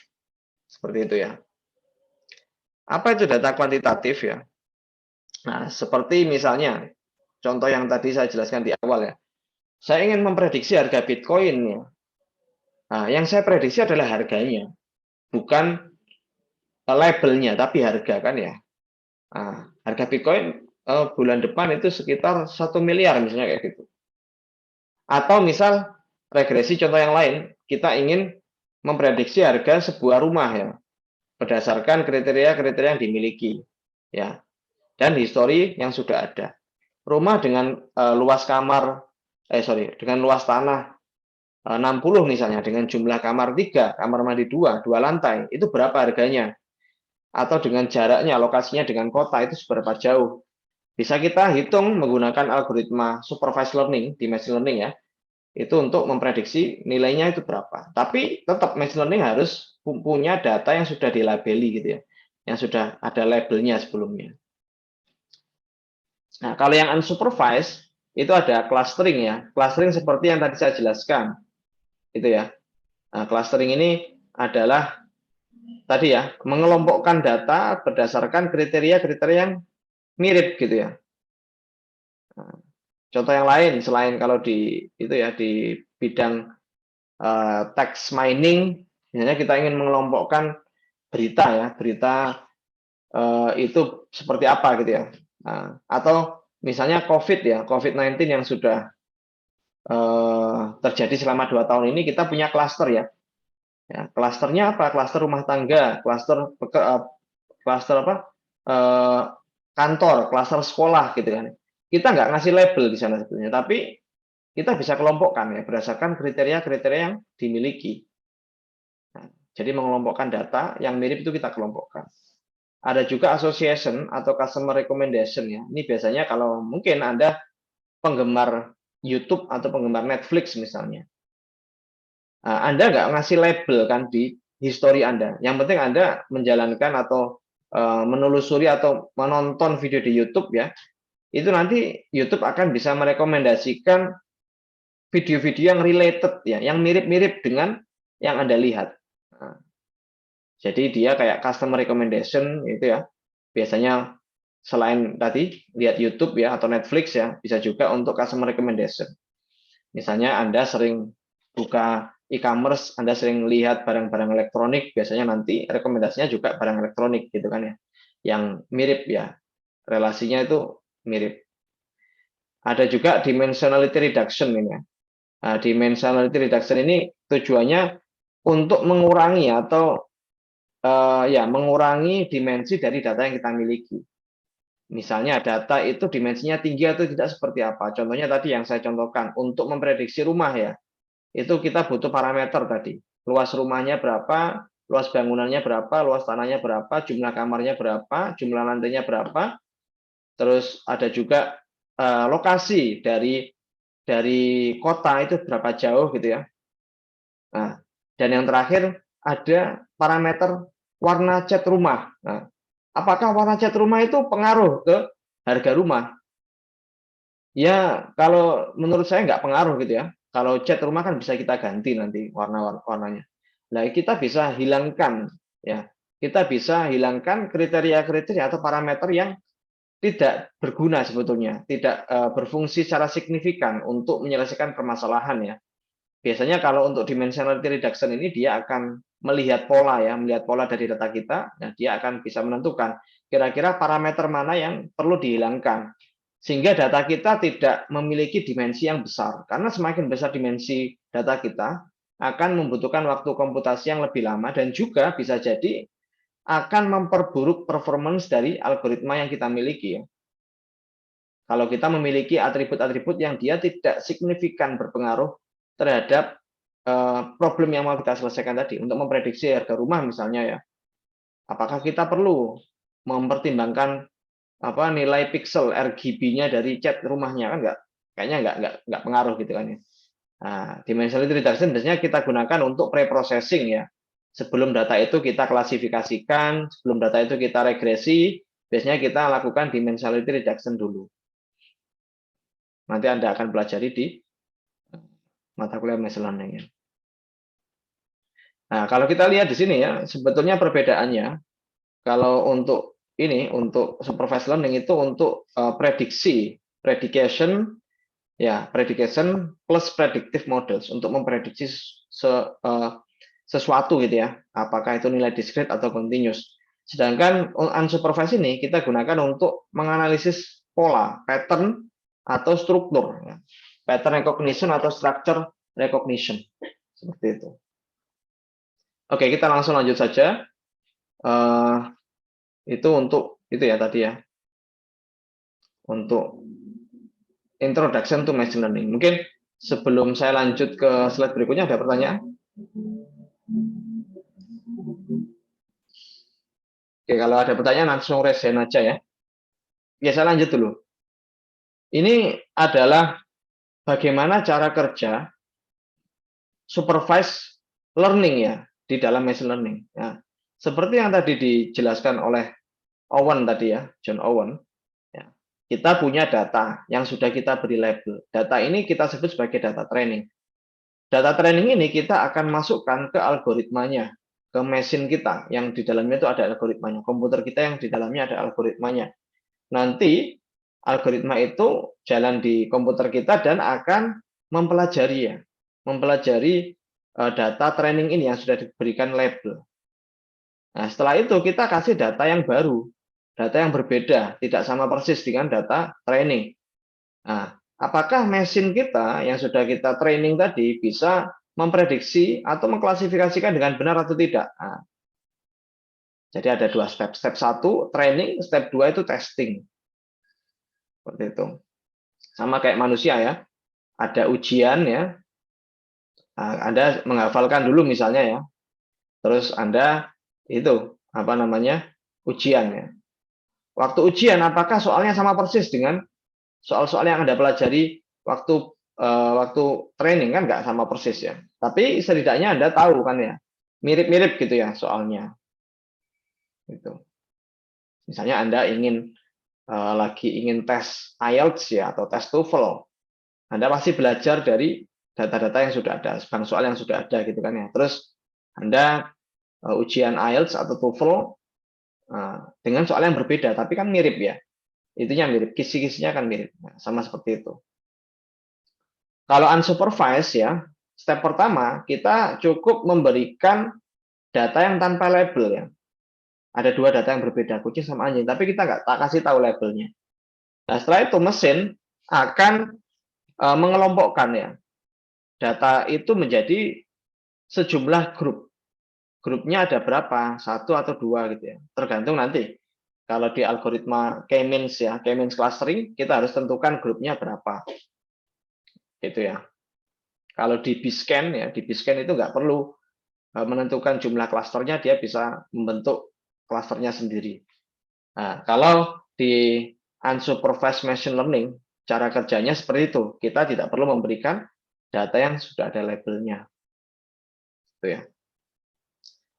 Seperti itu ya. Apa itu data kuantitatif ya? Nah, seperti misalnya, contoh yang tadi saya jelaskan di awal ya. Saya ingin memprediksi harga Bitcoin ya. Nah, yang saya prediksi adalah harganya, bukan labelnya, tapi harga kan ya. Nah, harga Bitcoin bulan depan itu sekitar 1 miliar misalnya kayak gitu. Atau misal regresi contoh yang lain, kita ingin memprediksi harga sebuah rumah ya, berdasarkan kriteria-kriteria yang dimiliki ya, dan histori yang sudah ada. Rumah dengan luas kamar, dengan luas tanah 60 misalnya, dengan jumlah kamar 3, kamar mandi 2 lantai, itu berapa harganya? Atau dengan jaraknya, lokasinya dengan kota, itu seberapa jauh? Bisa kita hitung menggunakan algoritma supervised learning di machine learning ya, itu untuk memprediksi nilainya itu berapa. Tapi tetap machine learning harus punya data yang sudah dilabeli gitu ya, yang sudah ada labelnya sebelumnya. Nah, kalau yang unsupervised itu ada clustering ya, clustering seperti yang tadi saya jelaskan, itu ya. Nah, clustering ini adalah tadi ya, mengelompokkan data berdasarkan kriteria-kriteria yang mirip gitu ya. Nah, contoh yang lain selain kalau di itu ya di bidang text mining, misalnya kita ingin mengelompokkan berita ya, berita itu seperti apa gitu ya. Nah, atau misalnya COVID ya, COVID-19 yang sudah terjadi selama 2 tahun ini, kita punya klaster ya. Ya, klasternya apa? Klaster rumah tangga, klaster kantor, klaster sekolah gitu kan. Kita nggak ngasih label di sana sebetulnya, tapi kita bisa kelompokkan ya berdasarkan kriteria-kriteria yang dimiliki. Nah, jadi mengelompokkan data yang mirip itu kita kelompokkan. Ada juga association atau customer recommendation ya. Ini biasanya kalau mungkin Anda penggemar YouTube atau penggemar Netflix misalnya. Nah, Anda nggak ngasih label kan di history Anda. Yang penting Anda menjalankan atau menelusuri atau menonton video di YouTube ya. Itu nanti YouTube akan bisa merekomendasikan video-video yang related ya, yang mirip-mirip dengan yang Anda lihat. Nah, jadi dia kayak customer recommendation itu ya. Biasanya selain tadi lihat YouTube ya atau Netflix ya, bisa juga untuk customer recommendation. Misalnya Anda sering buka e-commerce, Anda sering lihat barang-barang elektronik, biasanya nanti rekomendasinya juga barang elektronik gitu kan ya. Yang mirip ya, relasinya itu mirip. Ada juga dimensionality reduction ini ya. Nah, dimensionality reduction ini tujuannya untuk mengurangi atau mengurangi dimensi dari data yang kita miliki. Misalnya data itu dimensinya tinggi atau tidak seperti apa. Contohnya tadi yang saya contohkan, untuk memprediksi rumah ya, itu kita butuh parameter tadi. Luas rumahnya berapa, luas bangunannya berapa, luas tanahnya berapa, jumlah kamarnya berapa, jumlah lantainya berapa. Terus ada juga lokasi dari kota itu berapa jauh gitu ya. Nah, dan yang terakhir ada parameter warna cat rumah. Nah, apakah warna cat rumah itu pengaruh ke harga rumah? Ya, kalau menurut saya nggak pengaruh gitu ya. Kalau cat rumah kan bisa kita ganti nanti warnanya. Nah, kita bisa hilangkan ya. Kita bisa hilangkan kriteria-kriteria atau parameter yang tidak berguna sebetulnya, tidak berfungsi secara signifikan untuk menyelesaikan permasalahan ya. Biasanya kalau untuk dimensionality reduction ini dia akan melihat pola ya, melihat pola dari data kita, dan dia akan bisa menentukan kira-kira parameter mana yang perlu dihilangkan. Sehingga data kita tidak memiliki dimensi yang besar. Karena semakin besar dimensi data kita, akan membutuhkan waktu komputasi yang lebih lama dan juga bisa jadi akan memperburuk performance dari algoritma yang kita miliki. Kalau kita memiliki atribut-atribut yang dia tidak signifikan berpengaruh terhadap problem yang mau kita selesaikan tadi, untuk memprediksi harga rumah misalnya ya, apakah kita perlu mempertimbangkan nilai pixel RGB-nya dari cat rumahnya, kan kayaknya nggak pengaruh gitu kan ya. Nah, dimensionality reduction biasanya kita gunakan untuk pre-processing ya. Sebelum data itu kita klasifikasikan, sebelum data itu kita regresi, biasanya kita lakukan dimensionality reduction dulu. Nanti Anda akan pelajari di mata kuliah machine learning ya. Nah, kalau kita lihat di sini ya, sebetulnya perbedaannya, kalau untuk supervised learning itu untuk prediction plus predictive models, untuk memprediksi sesuatu gitu ya, apakah itu nilai discrete atau continuous. Sedangkan unsupervised ini kita gunakan untuk menganalisis pola, pattern atau struktur, ya. Pattern recognition atau structure recognition, seperti itu. Oke, kita langsung lanjut saja. Itu untuk itu ya tadi ya, untuk introduction to machine learning. Mungkin sebelum saya lanjut ke slide berikutnya, ada pertanyaan? Oke, kalau ada pertanyaan langsung raise hand aja ya. Ya, saya lanjut dulu. Ini adalah bagaimana cara kerja supervised learning ya di dalam machine learning. Ya. Seperti yang tadi dijelaskan oleh Owen tadi ya, John Owen. Ya. Kita punya data yang sudah kita beri label. Data ini kita sebut sebagai data training. Data training ini kita akan masukkan ke algoritmanya, ke mesin kita yang di dalamnya itu ada algoritmanya, komputer kita yang di dalamnya ada algoritmanya. Nanti algoritma itu jalan di komputer kita dan akan mempelajari data training ini yang sudah diberikan label. Nah, setelah itu kita kasih data yang baru, data yang berbeda, tidak sama persis dengan data training. Nah, apakah mesin kita yang sudah kita training tadi bisa memprediksi atau mengklasifikasikan dengan benar atau tidak? Nah, jadi ada dua step. Step 1 training, step 2 itu testing. Seperti itu. Sama kayak manusia ya. Ada ujian ya. Nah, Anda menghafalkan dulu misalnya ya. Terus Anda ujian ya. Waktu ujian apakah soalnya sama persis dengan soal-soal yang Anda pelajari waktu training? Kan nggak sama persis ya. Tapi setidaknya Anda tahu kan ya. Mirip-mirip gitu ya soalnya. Gitu. Misalnya Anda lagi ingin tes IELTS ya atau tes TOEFL, Anda pasti belajar dari data-data yang sudah ada, bank soal yang sudah ada gitu kan ya. Terus Anda ujian IELTS atau TOEFL dengan soal yang berbeda, tapi kan mirip ya. Itunya mirip, kisi-kisinya kan mirip. Nah, sama seperti itu. Kalau unsupervised ya, step pertama kita cukup memberikan data yang tanpa label ya. Ada dua data yang berbeda, kucing sama anjing, tapi kita nggak kasih tahu labelnya. Nah, setelah itu mesin akan mengelompokkan ya data itu menjadi sejumlah grup. Grupnya ada berapa? 1 atau 2 gitu ya. Tergantung nanti. Kalau di algoritma K-means ya, K-means clustering, kita harus tentukan grupnya berapa. Gitu ya. Kalau di Bscan ya, di Bscan itu nggak perlu menentukan jumlah klasternya, dia bisa membentuk klasternya sendiri. Nah, kalau di unsupervised machine learning, cara kerjanya seperti itu. Kita tidak perlu memberikan data yang sudah ada labelnya. Gitu ya.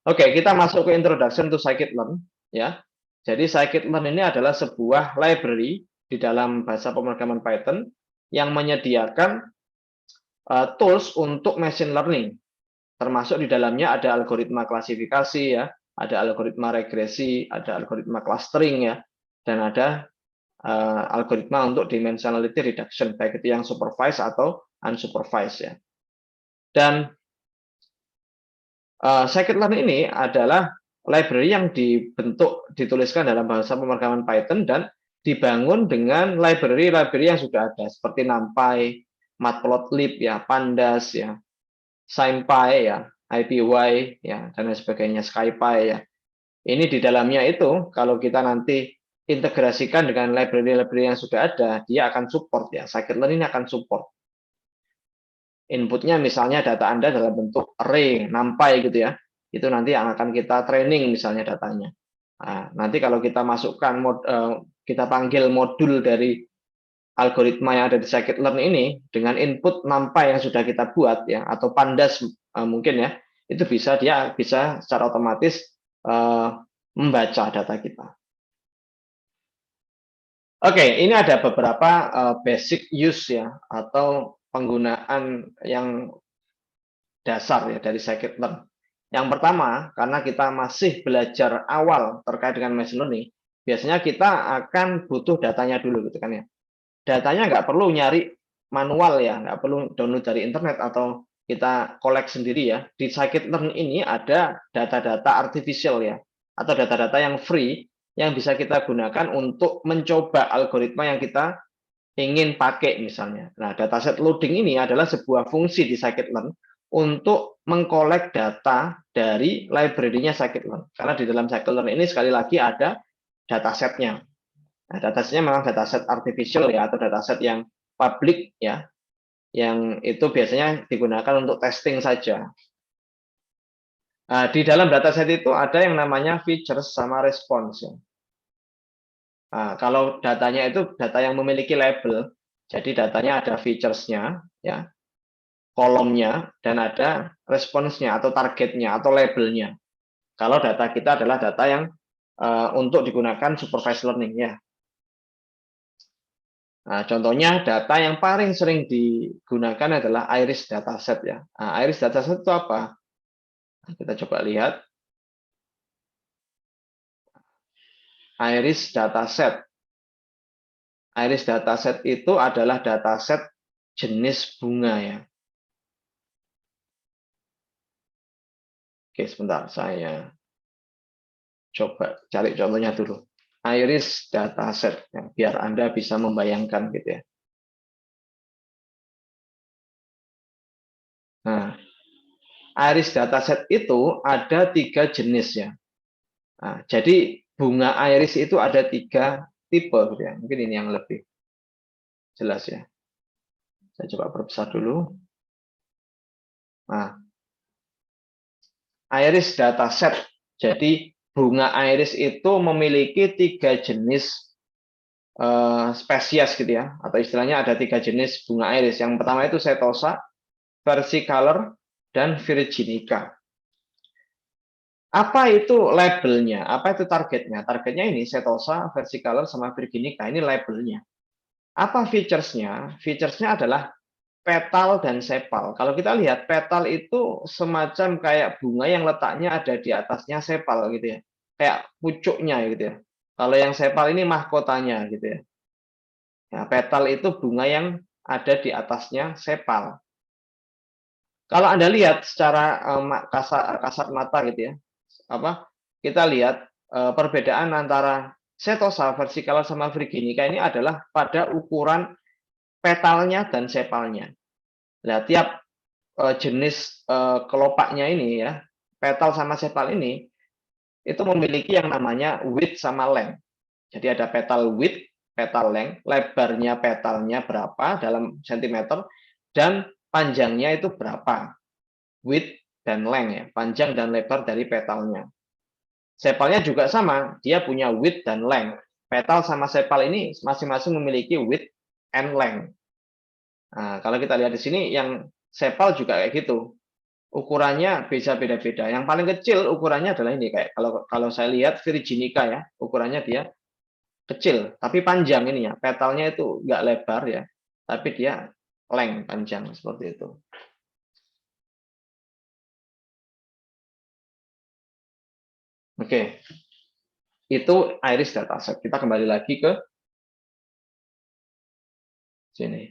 Oke, kita masuk ke introduction to scikit-learn ya. Jadi scikit-learn ini adalah sebuah library di dalam bahasa pemrograman Python yang menyediakan tools untuk machine learning. Termasuk di dalamnya ada algoritma klasifikasi ya, ada algoritma regresi, ada algoritma clustering ya, dan ada algoritma untuk dimensionality reduction, baik itu yang supervised atau unsupervised ya. Dan scikit-learn ini adalah library yang dituliskan dalam bahasa pemrograman Python dan dibangun dengan library-library yang sudah ada seperti NumPy, Matplotlib ya, Pandas ya, SciMPy ya, IPY ya, dan lain sebagainya, SciPy ya. Ini di dalamnya itu kalau kita nanti integrasikan dengan library-library yang sudah ada, dia akan support ya. Scikit-learn ini akan support. Inputnya misalnya data Anda dalam bentuk array, NumPy gitu ya. Itu nanti yang akan kita training misalnya datanya. Nah, nanti kalau kita masukkan kita panggil modul dari algoritma yang ada di scikit-learn ini dengan input NumPy yang sudah kita buat ya, atau Pandas mungkin ya, itu dia bisa secara otomatis membaca data kita. Oke, ini ada beberapa basic use ya, atau penggunaan yang dasar ya dari scikit-learn. Yang pertama, karena kita masih belajar awal terkait dengan machine learning, biasanya kita akan butuh datanya dulu gitu kan ya. Datanya nggak perlu nyari manual ya, nggak perlu download dari internet atau kita collect sendiri ya. Di scikit-learn ini ada data-data artificial ya, atau data-data yang free yang bisa kita gunakan untuk mencoba algoritma yang kita ingin pakai misalnya. Nah, dataset loading ini adalah sebuah fungsi di scikit-learn untuk mengkolek data dari library-nya scikit-learn. Karena di dalam scikit-learn ini sekali lagi ada datasetnya. Nah, datasetnya memang dataset artificial ya, atau dataset yang public ya, yang itu biasanya digunakan untuk testing saja. Nah, di dalam dataset itu ada yang namanya features sama response. Ya. Nah, kalau datanya itu data yang memiliki label, jadi datanya ada features-nya, ya, kolomnya, dan ada response-nya atau targetnya atau labelnya. Kalau data kita adalah data yang untuk digunakan supervised learning ya. Nah, contohnya data yang paling sering digunakan adalah iris dataset ya. Nah, iris dataset itu apa? Nah, kita coba lihat. Iris dataset. Iris dataset itu adalah dataset jenis bunga ya. Oke, sebentar saya coba cari contohnya dulu. Iris dataset ya, biar Anda bisa membayangkan gitu ya. Nah, iris dataset itu ada 3 jenis ya. Nah, jadi bunga iris itu ada 3 tipe gitu ya. Mungkin ini yang lebih jelas ya. Saya coba perbesar dulu. Nah, iris dataset. Jadi bunga iris itu memiliki 3 jenis spesies gitu ya. Atau istilahnya ada 3 jenis bunga iris. Yang pertama itu setosa, versicolor, dan virginica. Apa itu labelnya? Apa itu targetnya? Targetnya ini setosa, versicolor, sama virginica. Ini labelnya. Apa features-nya? Features-nya adalah petal dan sepal. Kalau kita lihat, petal itu semacam kayak bunga yang letaknya ada di atasnya sepal gitu ya. Kayak pucuknya gitu ya. Kalau yang sepal ini mahkotanya gitu ya. Nah, petal itu bunga yang ada di atasnya sepal. Kalau Anda lihat secara kasat mata gitu ya, kita lihat perbedaan antara setosa, versicolor sama virginica ini adalah pada ukuran petalnya dan sepalnya. Nah, tiap jenis kelopaknya ini ya, petal sama sepal ini itu memiliki yang namanya width sama length. Jadi ada petal width, petal length, lebarnya petalnya berapa dalam sentimeter, dan panjangnya itu berapa. Width dan length ya, panjang dan lebar dari petalnya. Sepalnya juga sama, dia punya width dan length. Petal sama sepal ini masing-masing memiliki width and length. Nah, kalau kita lihat di sini, yang sepal juga kayak gitu. Ukurannya bisa beda-beda. Yang paling kecil ukurannya adalah ini, kayak kalau saya lihat virginica ya, ukurannya dia kecil, tapi panjang ini ya. Petalnya itu nggak lebar ya, tapi dia length, panjang seperti itu. Oke, itu iris dataset. Kita kembali lagi ke sini.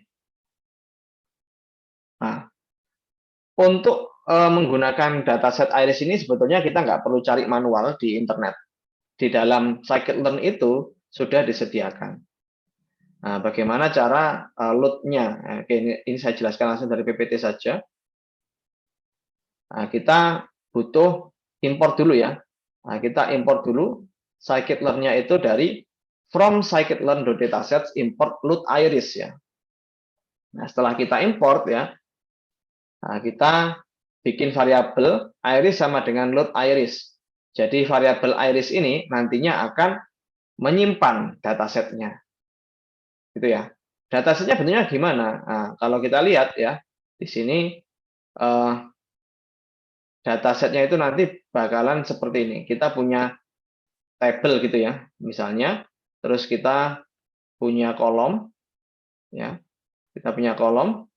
Nah, untuk menggunakan dataset iris ini sebetulnya kita nggak perlu cari manual di internet. Di dalam scikit-learn itu sudah disediakan. Nah, bagaimana cara load-nya? Oke, ini saya jelaskan langsung dari PPT saja. Nah, kita butuh import dulu ya. Nah, kita import dulu scikit-learn-nya itu dari from scikit-learn.datasets import load iris ya. Nah, setelah kita import ya, nah, kita bikin variabel iris sama dengan load iris. Jadi variabel iris ini nantinya akan menyimpan datasetnya. Gitu ya. Datasetnya bentuknya gimana? Nah, kalau kita lihat ya, di sini datasetnya itu nanti bakalan seperti ini. Kita punya tabel gitu ya, misalnya. Terus kita punya kolom, ya. Kita punya kolom.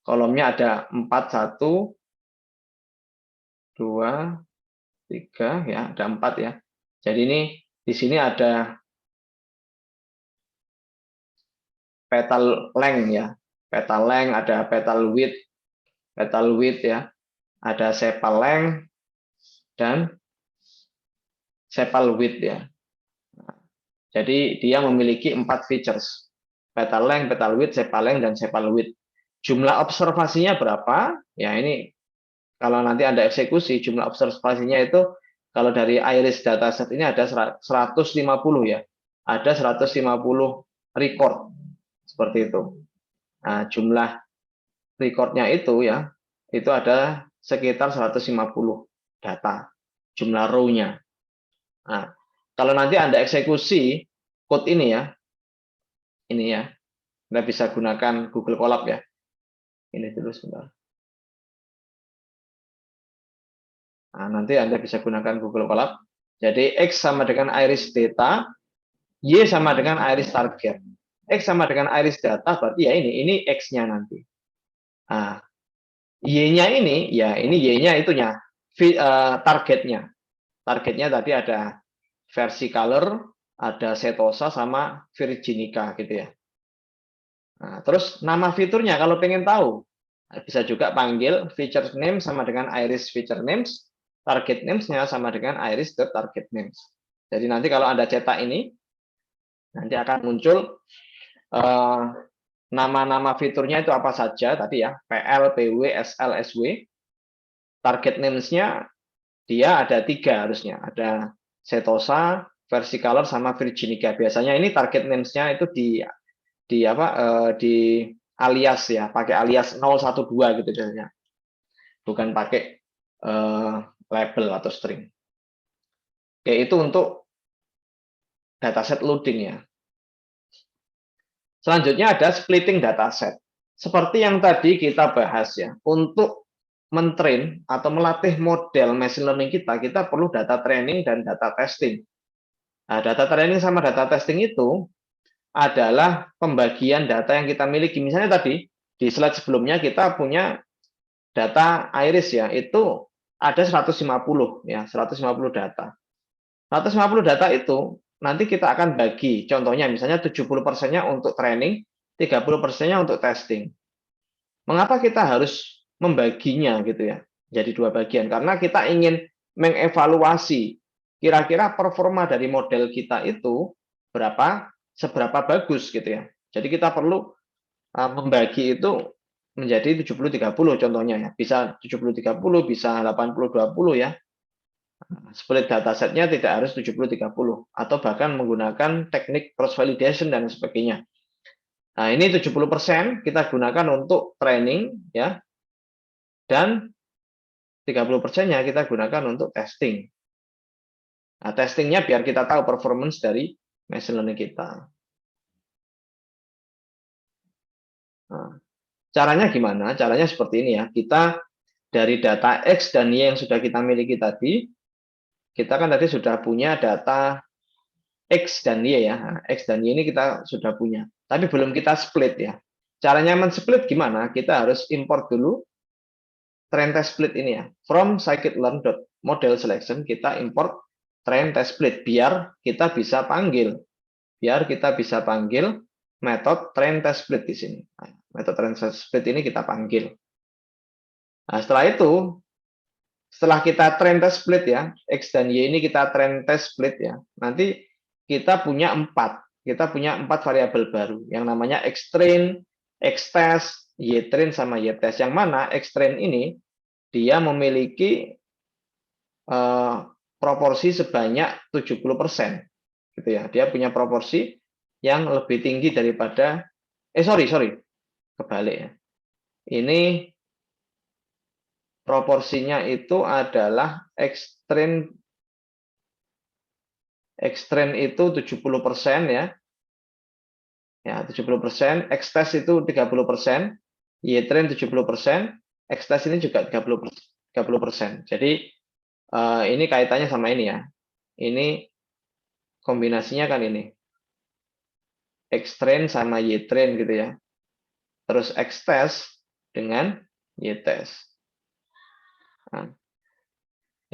Kolomnya ada 4, 1, 2, 3, ya, ada 4 ya. Jadi ini di sini ada petal length ya. Petal length, ada petal width ya. Ada sepal length dan sepal width ya. Jadi dia memiliki 4 features. Petal length, petal width, sepal length, dan sepal width. Jumlah observasinya berapa? Ya ini kalau nanti Anda eksekusi, jumlah observasinya itu kalau dari iris dataset ini ada 150 ya. Ada 150 record. Seperti itu. Nah, jumlah recordnya itu ya, itu ada sekitar 150 data. Jumlah row-nya. Nah, kalau nanti Anda eksekusi code ini ya, Anda bisa gunakan Google Colab ya. Ini dulu sebentar. Nah, nanti Anda bisa gunakan Google Colab. Jadi X sama dengan iris data, Y sama dengan iris target. X sama dengan iris data, berarti ya ini X-nya nanti. Nah, Y-nya ini, ya ini Y-nya itunya, targetnya. Targetnya tadi ada versicolor, ada setosa, sama virginica gitu ya. Nah, terus nama fiturnya kalau pengen tahu, bisa juga panggil feature name sama dengan iris feature names, target names-nya sama dengan iris target names. Jadi nanti kalau Anda cetak ini, nanti akan muncul nama-nama fiturnya itu apa saja tadi ya, PL, PW, SL, SW. Target names-nya dia ada 3 harusnya, ada setosa, versicolor, sama virginica. Biasanya ini target names-nya itu di alias ya, pakai alias 012 gitu biasanya. Bukan pakai label atau string. Oke, itu untuk dataset loading ya. Selanjutnya ada splitting dataset. Seperti yang tadi kita bahas ya, untuk mentrain atau melatih model machine learning kita perlu data training dan data testing. Nah, data training sama data testing itu adalah pembagian data yang kita miliki. Misalnya tadi di slide sebelumnya kita punya data iris ya, itu ada 150 ya, 150 data. 150 data itu nanti kita akan bagi, contohnya misalnya 70%-nya untuk training, 30%-nya untuk testing. Mengapa kita harus membaginya gitu ya, jadi 2 bagian? Karena kita ingin mengevaluasi kira-kira performa dari model kita itu seberapa bagus gitu ya. Jadi kita perlu membagi itu menjadi 70-30 contohnya ya. Bisa 70-30, bisa 80-20 ya. Split datasetnya tidak harus 70-30 atau bahkan menggunakan teknik cross validation dan sebagainya. Nah, ini 70% kita gunakan untuk training ya. Dan 30%-nya kita gunakan untuk testing. Nah, testingnya biar kita tahu performance dari machine learning kita. Nah, caranya gimana? Caranya seperti ini ya. Kita dari data X dan Y yang sudah kita miliki tadi, kita kan tadi sudah punya data X dan Y ya. Nah, X dan Y ini kita sudah punya. Tapi belum kita split ya. Caranya men-split gimana? Kita harus import dulu train test split ini ya. From scikit-learn.model selection kita import train test split biar kita bisa panggil metode train test split di sini. Nah, metode train test split ini kita panggil. Nah, setelah kita train test split ya, X dan Y ini kita train test split ya. Nanti kita punya 4 variabel baru yang namanya X-train, X-test, Y-train sama Y-test. Yang mana X-train ini dia memiliki proporsi sebanyak 70%. Gitu ya. Dia punya proporsi yang lebih tinggi daripada kebalik ya. Ini proporsinya itu adalah X-train itu 70% ya. Ya, 70%, X-test itu 30%, Y-train 70%, X-test ini juga 30%. Jadi ini kaitannya sama ini ya. Ini kombinasinya kan ini. X-train sama Y-train gitu ya. Terus X-test dengan Y-test. Nah,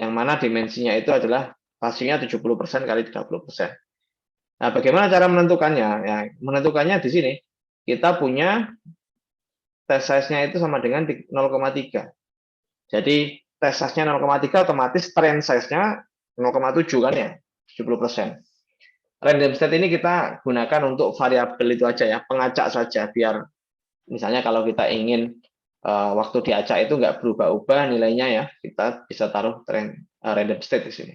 yang mana dimensinya itu adalah rasionya 70% kali 30%. Nah, bagaimana cara menentukannya? Ya, menentukannya di sini. Kita punya test size-nya itu sama dengan 0,3. Jadi, test size-nya 0,3 otomatis train size-nya 0,7 kan ya, 70%. Random state ini kita gunakan untuk variabel itu aja ya, pengacak saja, biar misalnya kalau kita ingin waktu diacak itu nggak berubah-ubah nilainya ya, kita bisa taruh random state di sini.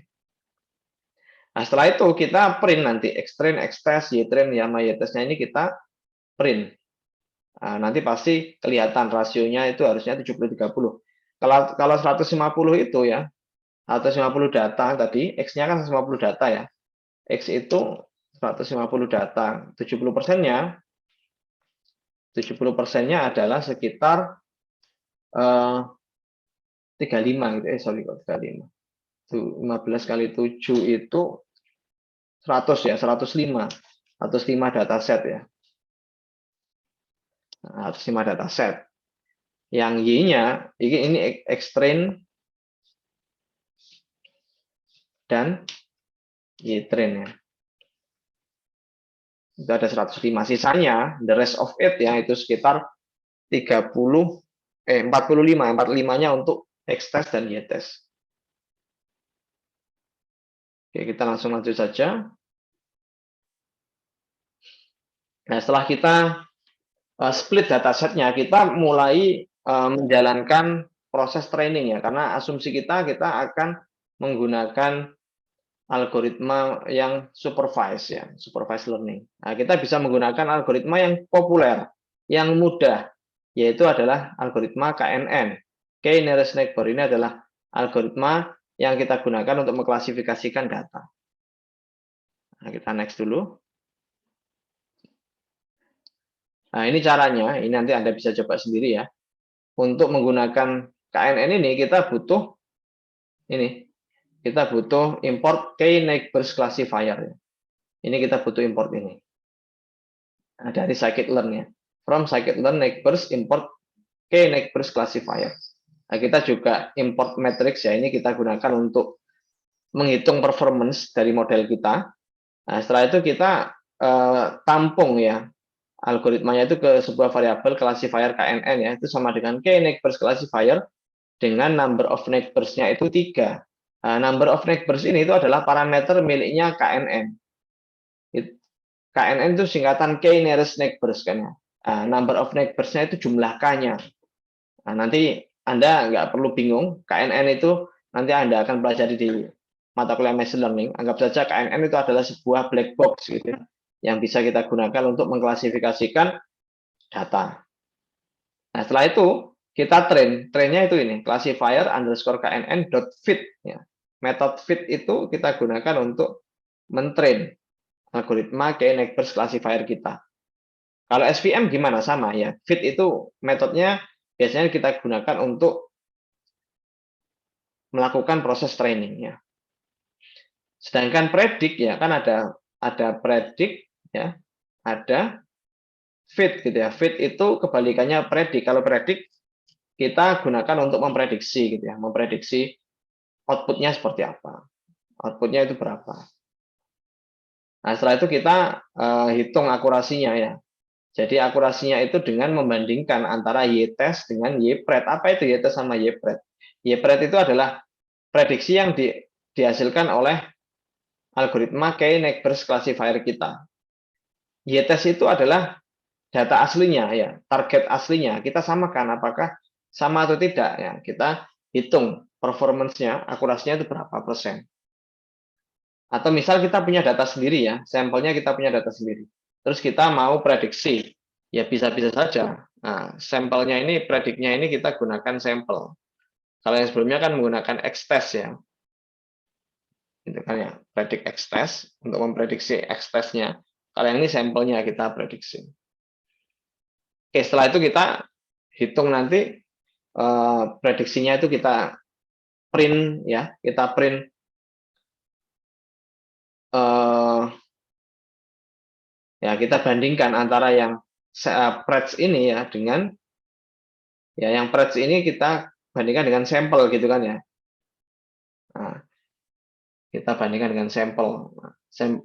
Nah, setelah itu kita print nanti X-train, X-test, Y-train, Y-test-nya ini kita print. Nah, nanti pasti kelihatan rasionya itu harusnya 70-30. Kalau 150 itu ya, 150 data tadi, X-nya kan 150 data ya. X itu 150 data, 70%-nya adalah sekitar 35 gitu. 35. 15 kali 7 itu 100 ya, 105 dataset ya. 105 dataset. Yang Y-nya ini X-train dan Y-train ya. Itu ada 105. Sisanya the rest of it ya itu sekitar 45-nya untuk X-test dan Y-test. Oke, kita langsung lanjut saja. Nah, setelah kita split datasetnya, kita mulai menjalankan proses training ya, karena asumsi kita akan menggunakan algoritma yang supervised ya, supervised learning. Nah, kita bisa menggunakan algoritma yang populer, yang mudah, yaitu adalah algoritma KNN. K-nearest neighbor ini adalah algoritma yang kita gunakan untuk mengklasifikasikan data. Nah, kita next dulu. Nah, ini caranya. Ini nanti Anda bisa coba sendiri ya. Untuk menggunakan KNN ini kita butuh import K-neighbors classifier. Ini kita butuh import ini. Nah, dari scikit-learn ya. From scikit-learn neighbors import K-neighbors classifier. Nah, kita juga import matrix ya. Ini kita gunakan untuk menghitung performance dari model kita. Nah, setelah itu kita tampung ya algoritmanya itu ke sebuah variabel classifier KNN ya, itu sama dengan k neighbors classifier dengan number of neighbors-nya itu 3. Nah, number of neighbors ini itu adalah parameter miliknya KNN. KNN itu singkatan k nearest neighbors kan ya. Nah, number of neighbors-nya itu jumlah k-nya. Nah, nanti Anda nggak perlu bingung, KNN itu nanti Anda akan pelajari di mata kuliah machine learning. Anggap saja KNN itu adalah sebuah black box gitu ya, yang bisa kita gunakan untuk mengklasifikasikan data. Nah, setelah itu kita trainnya itu ini, classifier underscore KNN dot fit ya. Metode fit itu kita gunakan untuk mentrain algoritma k neighbors classifier kita. Kalau SVM gimana? Sama ya. Fit itu metodenya biasanya kita gunakan untuk melakukan proses training ya. Sedangkan predict ya kan ada predict ya, ada fit gitu ya. Fit itu kebalikannya predict. Kalau predict kita gunakan untuk memprediksi gitu ya, memprediksi outputnya seperti apa, outputnya itu berapa. Nah setelah itu kita hitung akurasinya ya. Jadi akurasinya itu dengan membandingkan antara y-test dengan y-pred. Apa itu y-test sama y-pred? Y-pred itu adalah prediksi yang dihasilkan oleh algoritma k neighbors classifier kita. Y-test itu adalah data aslinya ya, target aslinya. Kita samakan apakah sama atau tidak ya. Kita hitung performance-nya, akurasinya itu berapa persen. Atau misal kita punya data sendiri ya, sampelnya kita punya data sendiri. Terus kita mau prediksi, ya bisa-bisa saja. Nah, sampelnya ini, prediknya ini kita gunakan sampel. Kalau yang sebelumnya kan menggunakan X-test ya. Itu kan ya, predik X-test untuk memprediksi X-testnya. Kalau yang ini sampelnya kita prediksi. Oke, setelah itu kita hitung nanti prediksinya itu kita print ya, kita print ya kita bandingkan antara yang preds ini ya dengan ya yang preds ini kita bandingkan dengan sampel gitu kan ya. Nah, kita bandingkan dengan sampel.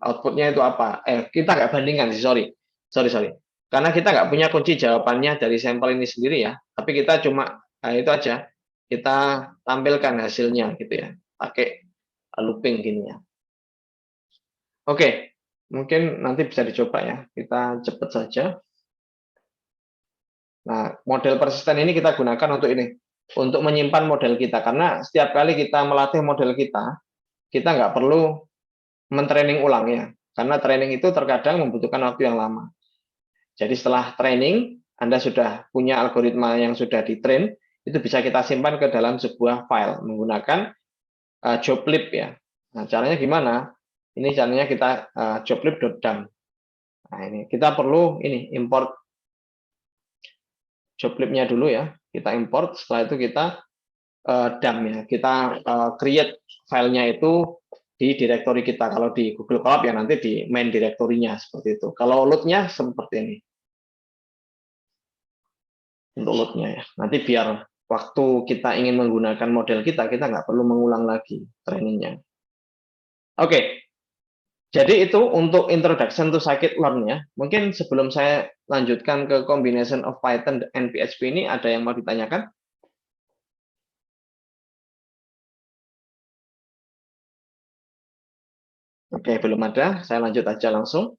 Outputnya itu apa? Kita nggak bandingkan sih, sorry. Karena kita nggak punya kunci jawabannya dari sampel ini sendiri ya. Tapi kita cuma itu aja. Kita tampilkan hasilnya gitu ya. Pakai looping gini ya. Oke. Mungkin nanti bisa dicoba ya, kita cepat saja. Nah, model persisten ini kita gunakan untuk ini, untuk menyimpan model kita. Karena setiap kali kita melatih model kita nggak perlu mentraining ulang ya. Karena training itu terkadang membutuhkan waktu yang lama. Jadi setelah training, Anda sudah punya algoritma yang sudah ditrain, itu bisa kita simpan ke dalam sebuah file menggunakan joblib ya. Nah, caranya gimana? Ini caranya kita joblib.dump. Nah, ini kita perlu ini import joblib-nya dulu ya. Kita import, setelah itu kita dump ya. Kita create filenya itu di direktori kita. Kalau di Google Colab ya nanti di main direktorinya seperti itu. Kalau load-nya seperti ini. Untuk load-nya ya. Nanti biar waktu kita ingin menggunakan model kita nggak perlu mengulang lagi trainingnya. Oke. Jadi itu untuk introduction to scikit-learn ya. Mungkin sebelum saya lanjutkan ke combination of Python and PHP ini, ada yang mau ditanyakan? Oke, belum ada. Saya lanjut aja langsung.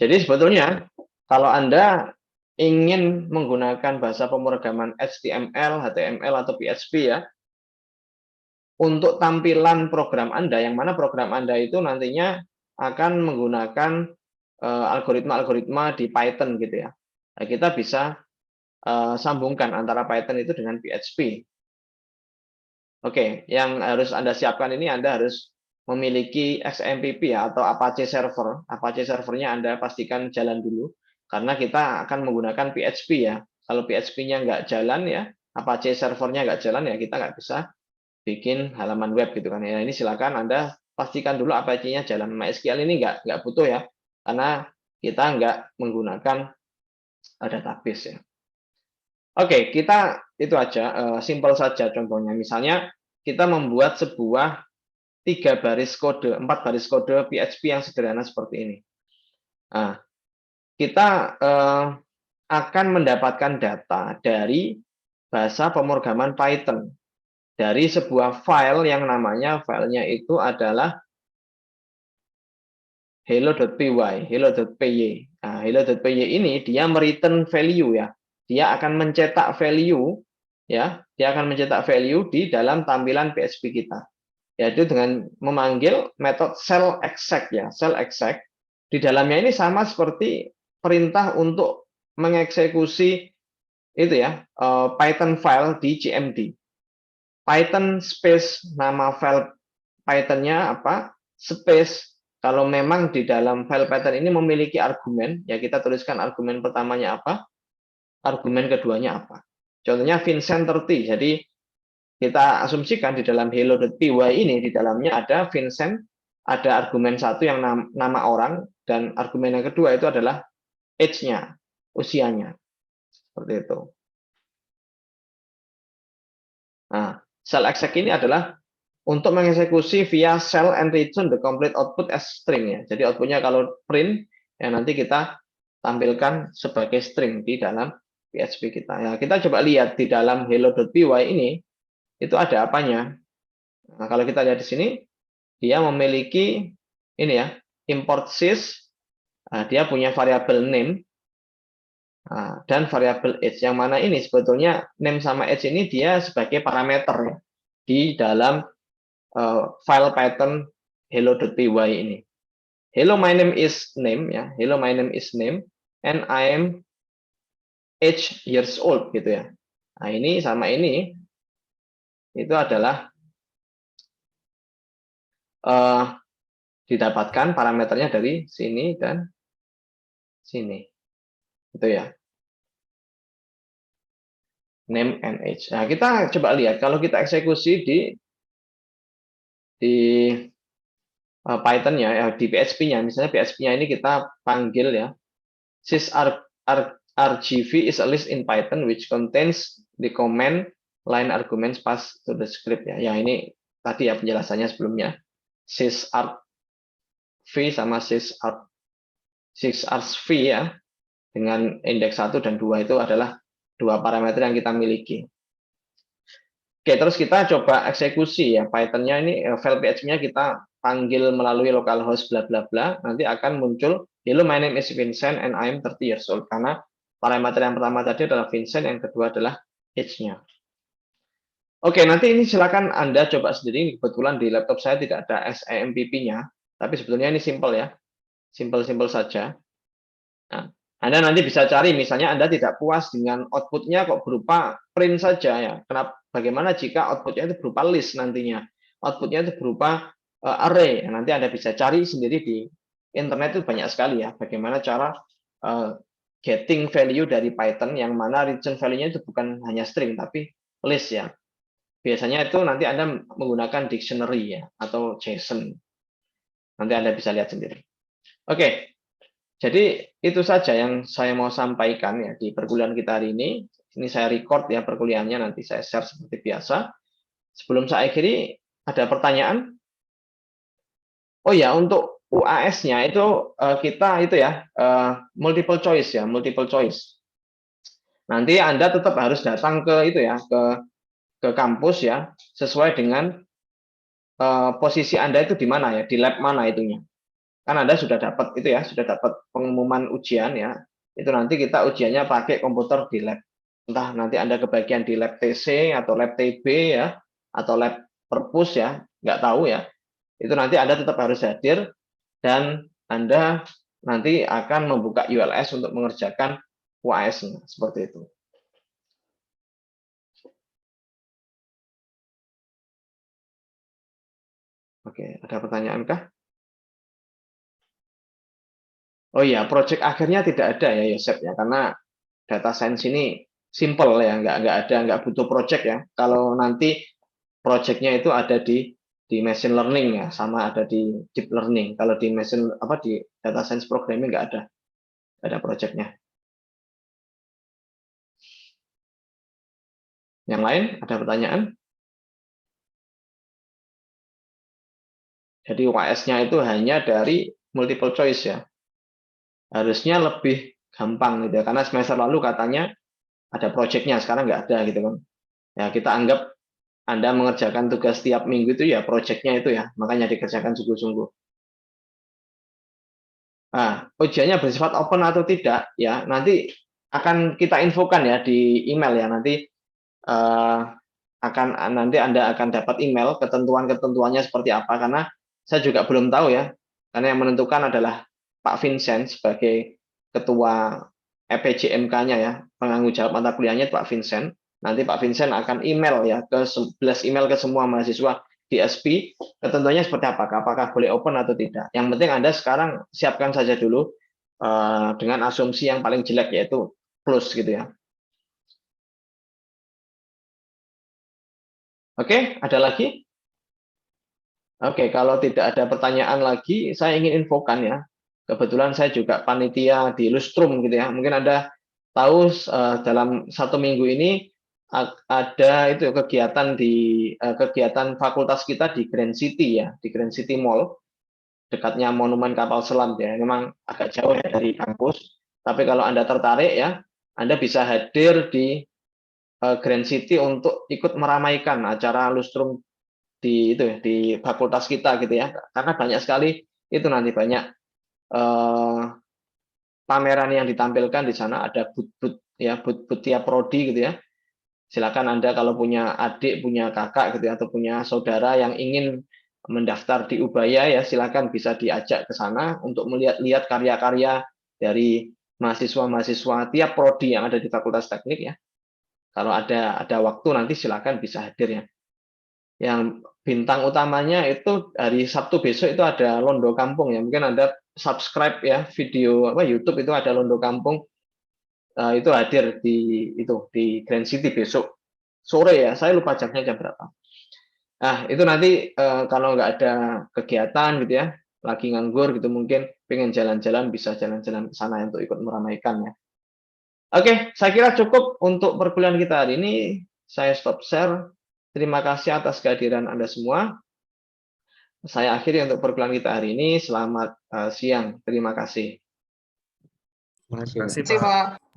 Jadi sebetulnya kalau Anda ingin menggunakan bahasa pemrograman HTML, HTML atau PHP ya, untuk tampilan program Anda, yang mana program Anda itu nantinya akan menggunakan algoritma-algoritma di Python gitu ya. Nah, kita bisa sambungkan antara Python itu dengan PHP. Oke, yang harus Anda siapkan ini Anda harus memiliki XMPP ya, atau Apache server. Apache servernya Anda pastikan jalan dulu, karena kita akan menggunakan PHP ya. Kalau PHP-nya nggak jalan ya, Apache servernya nggak jalan ya, kita nggak bisa bikin halaman web gitu kan ya. Ini silakan Anda pastikan dulu Apache-nya jalan. MySQL ini nggak butuh ya, karena kita nggak menggunakan database ya. Oke, kita itu aja, simpel saja contohnya. Misalnya kita membuat sebuah 4 baris kode PHP yang sederhana seperti ini. Nah, kita akan mendapatkan data dari bahasa pemrograman Python dari sebuah file yang namanya filenya itu adalah hello.py, hello.py. Nah, hello.py ini dia mereturn value ya. Dia akan mencetak value ya, dia akan mencetak value di dalam tampilan PHP kita. Yaitu dengan memanggil metode cell exec ya, cell exec. Di dalamnya ini sama seperti perintah untuk mengeksekusi itu ya, Python file di CMD. Python space nama file Python-nya apa? Space kalau memang di dalam file Python ini memiliki argumen, ya kita tuliskan argumen pertamanya apa, argumen keduanya apa. Contohnya Vincent 30. Jadi kita asumsikan di dalam hello.py ini di dalamnya ada Vincent, ada argumen satu yang nama orang, dan argumen yang kedua itu adalah age-nya, usianya. Seperti itu. Nah, cell exec ini adalah untuk mengeksekusi via cell and return the complete output as string ya. Jadi outputnya kalau print ya nanti kita tampilkan sebagai string di dalam PHP kita. Ya, kita coba lihat di dalam hello.py ini itu ada apanya. Nah, kalau kita lihat di sini dia memiliki ini ya, import sys. Nah, dia punya variabel name dan variabel age. Yang mana ini sebetulnya name sama age ini dia sebagai parameter ya, di dalam file Python hello.py ini. Hello, my name is name ya. Hello, my name is name and I am age years old gitu ya. Nah, ini sama ini itu adalah didapatkan parameternya dari sini dan sini. Gitu ya. Name and age. Nah, kita coba lihat kalau kita eksekusi di Python-nya, ya, di PHP-nya, misalnya PHP-nya ini kita panggil ya, sys RGV is a list in Python which contains the command line arguments passed to the script ya. Yang ini tadi ya penjelasannya sebelumnya. Sys v sama sys v ya, dengan indeks 1 dan 2 itu adalah dua parameter yang kita miliki. Oke, terus kita coba eksekusi ya Python-nya ini, file PHP-nya kita panggil melalui localhost bla bla bla, nanti akan muncul hello my name is Vincent and I am 30 years old, karena parameter yang pertama tadi adalah Vincent, yang kedua adalah age-nya. Oke, nanti ini silakan Anda coba sendiri, kebetulan di laptop saya tidak ada SAMPP-nya, tapi sebetulnya ini simple ya, simple saja. Nah, Anda nanti bisa cari, misalnya Anda tidak puas dengan output-nya kok berupa print saja ya. Bagaimana jika output-nya itu berupa list nantinya? Output-nya itu berupa array. Nanti Anda bisa cari sendiri di internet, itu banyak sekali ya. Bagaimana cara getting value dari Python yang mana return value-nya itu bukan hanya string tapi list ya. Biasanya itu nanti Anda menggunakan dictionary ya atau JSON. Nanti Anda bisa lihat sendiri. Oke. Jadi itu saja yang saya mau sampaikan ya di perkuliahan kita hari ini. Ini saya record ya perkuliahannya, nanti saya share seperti biasa. Sebelum saya akhiri, ada pertanyaan? Oh ya, untuk UAS-nya itu kita itu ya multiple choice ya, multiple choice. Nanti Anda tetap harus datang ke itu ya, ke kampus ya, sesuai dengan posisi Anda itu di mana ya, di lab mana itunya. Kan Anda sudah dapat itu ya, sudah dapat pengumuman ujian ya. Itu nanti kita ujiannya pakai komputer di lab. Entah nanti Anda kebagian di lab TC atau lab TB ya, atau lab perpus ya, nggak tahu ya. Itu nanti Anda tetap harus hadir dan Anda nanti akan membuka ULS untuk mengerjakan UAS-nya seperti itu. Oke, ada pertanyaan kah? Oh iya, project akhirnya tidak ada ya Yosep ya, karena data science ini simple ya, nggak butuh project ya. Kalau nanti projectnya itu ada di machine learning ya, sama ada di deep learning. Kalau di di data science programming nggak ada projectnya. Yang lain ada pertanyaan? Jadi UAS-nya itu hanya dari multiple choice ya. harusnya lebih gampang gitu ya, karena semester lalu katanya ada proyeknya, sekarang nggak ada gitu kan. Ya kita anggap Anda mengerjakan tugas tiap minggu itu ya proyeknya itu ya, makanya dikerjakan sungguh-sungguh. Nah, ujiannya bersifat open atau tidak ya nanti akan kita infokan ya di email ya, nanti nanti Anda akan dapat email ketentuan-ketentuannya seperti apa, karena saya juga belum tahu ya, karena yang menentukan adalah Pak Vincent sebagai ketua EPJMK-nya ya, penanggung jawab mata kuliahnya Pak Vincent. Nanti Pak Vincent akan email ya ke 11 email ke semua mahasiswa di SP, ketentuannya seperti apakah boleh open atau tidak. Yang penting Anda sekarang siapkan saja dulu dengan asumsi yang paling jelek, yaitu close gitu ya. Oke, ada lagi? Oke, kalau tidak ada pertanyaan lagi, saya ingin infokan ya. Kebetulan saya juga panitia di Lustrum gitu ya. Mungkin Anda tahu dalam 1 minggu ini ada itu kegiatan kegiatan fakultas kita di Grand City ya, di Grand City Mall, dekatnya Monumen Kapal Selam ya. Memang agak jauh ya dari kampus, tapi kalau Anda tertarik ya, Anda bisa hadir di Grand City untuk ikut meramaikan acara Lustrum di itu ya, di fakultas kita gitu ya, karena banyak sekali itu nanti banyak pameran yang ditampilkan di sana, ada booth ya, booth tiap prodi gitu ya. Silakan Anda kalau punya adik, punya kakak gitu ya, atau punya saudara yang ingin mendaftar di Ubaya ya, silakan bisa diajak ke sana untuk melihat-lihat karya-karya dari mahasiswa-mahasiswa tiap prodi yang ada di Fakultas Teknik ya. Kalau ada waktu nanti silakan bisa hadir ya. Yang bintang utamanya itu hari Sabtu besok itu ada Londo Kampung ya. Mungkin Anda subscribe ya video YouTube itu ada Londo Kampung. Itu hadir di Grand City besok sore ya. Saya lupa jamnya jam berapa. Nah, itu nanti kalau nggak ada kegiatan gitu ya, lagi nganggur gitu, mungkin pengen jalan-jalan bisa jalan-jalan ke sana untuk ikut meramaikan ya. Oke, saya kira cukup untuk perkuliahan kita hari ini. Saya stop share. Terima kasih atas kehadiran Anda semua. Saya akhiri untuk perkuliahan kita hari ini. Selamat siang. Terima kasih. Terima kasih, Pak. Terima kasih, Pak.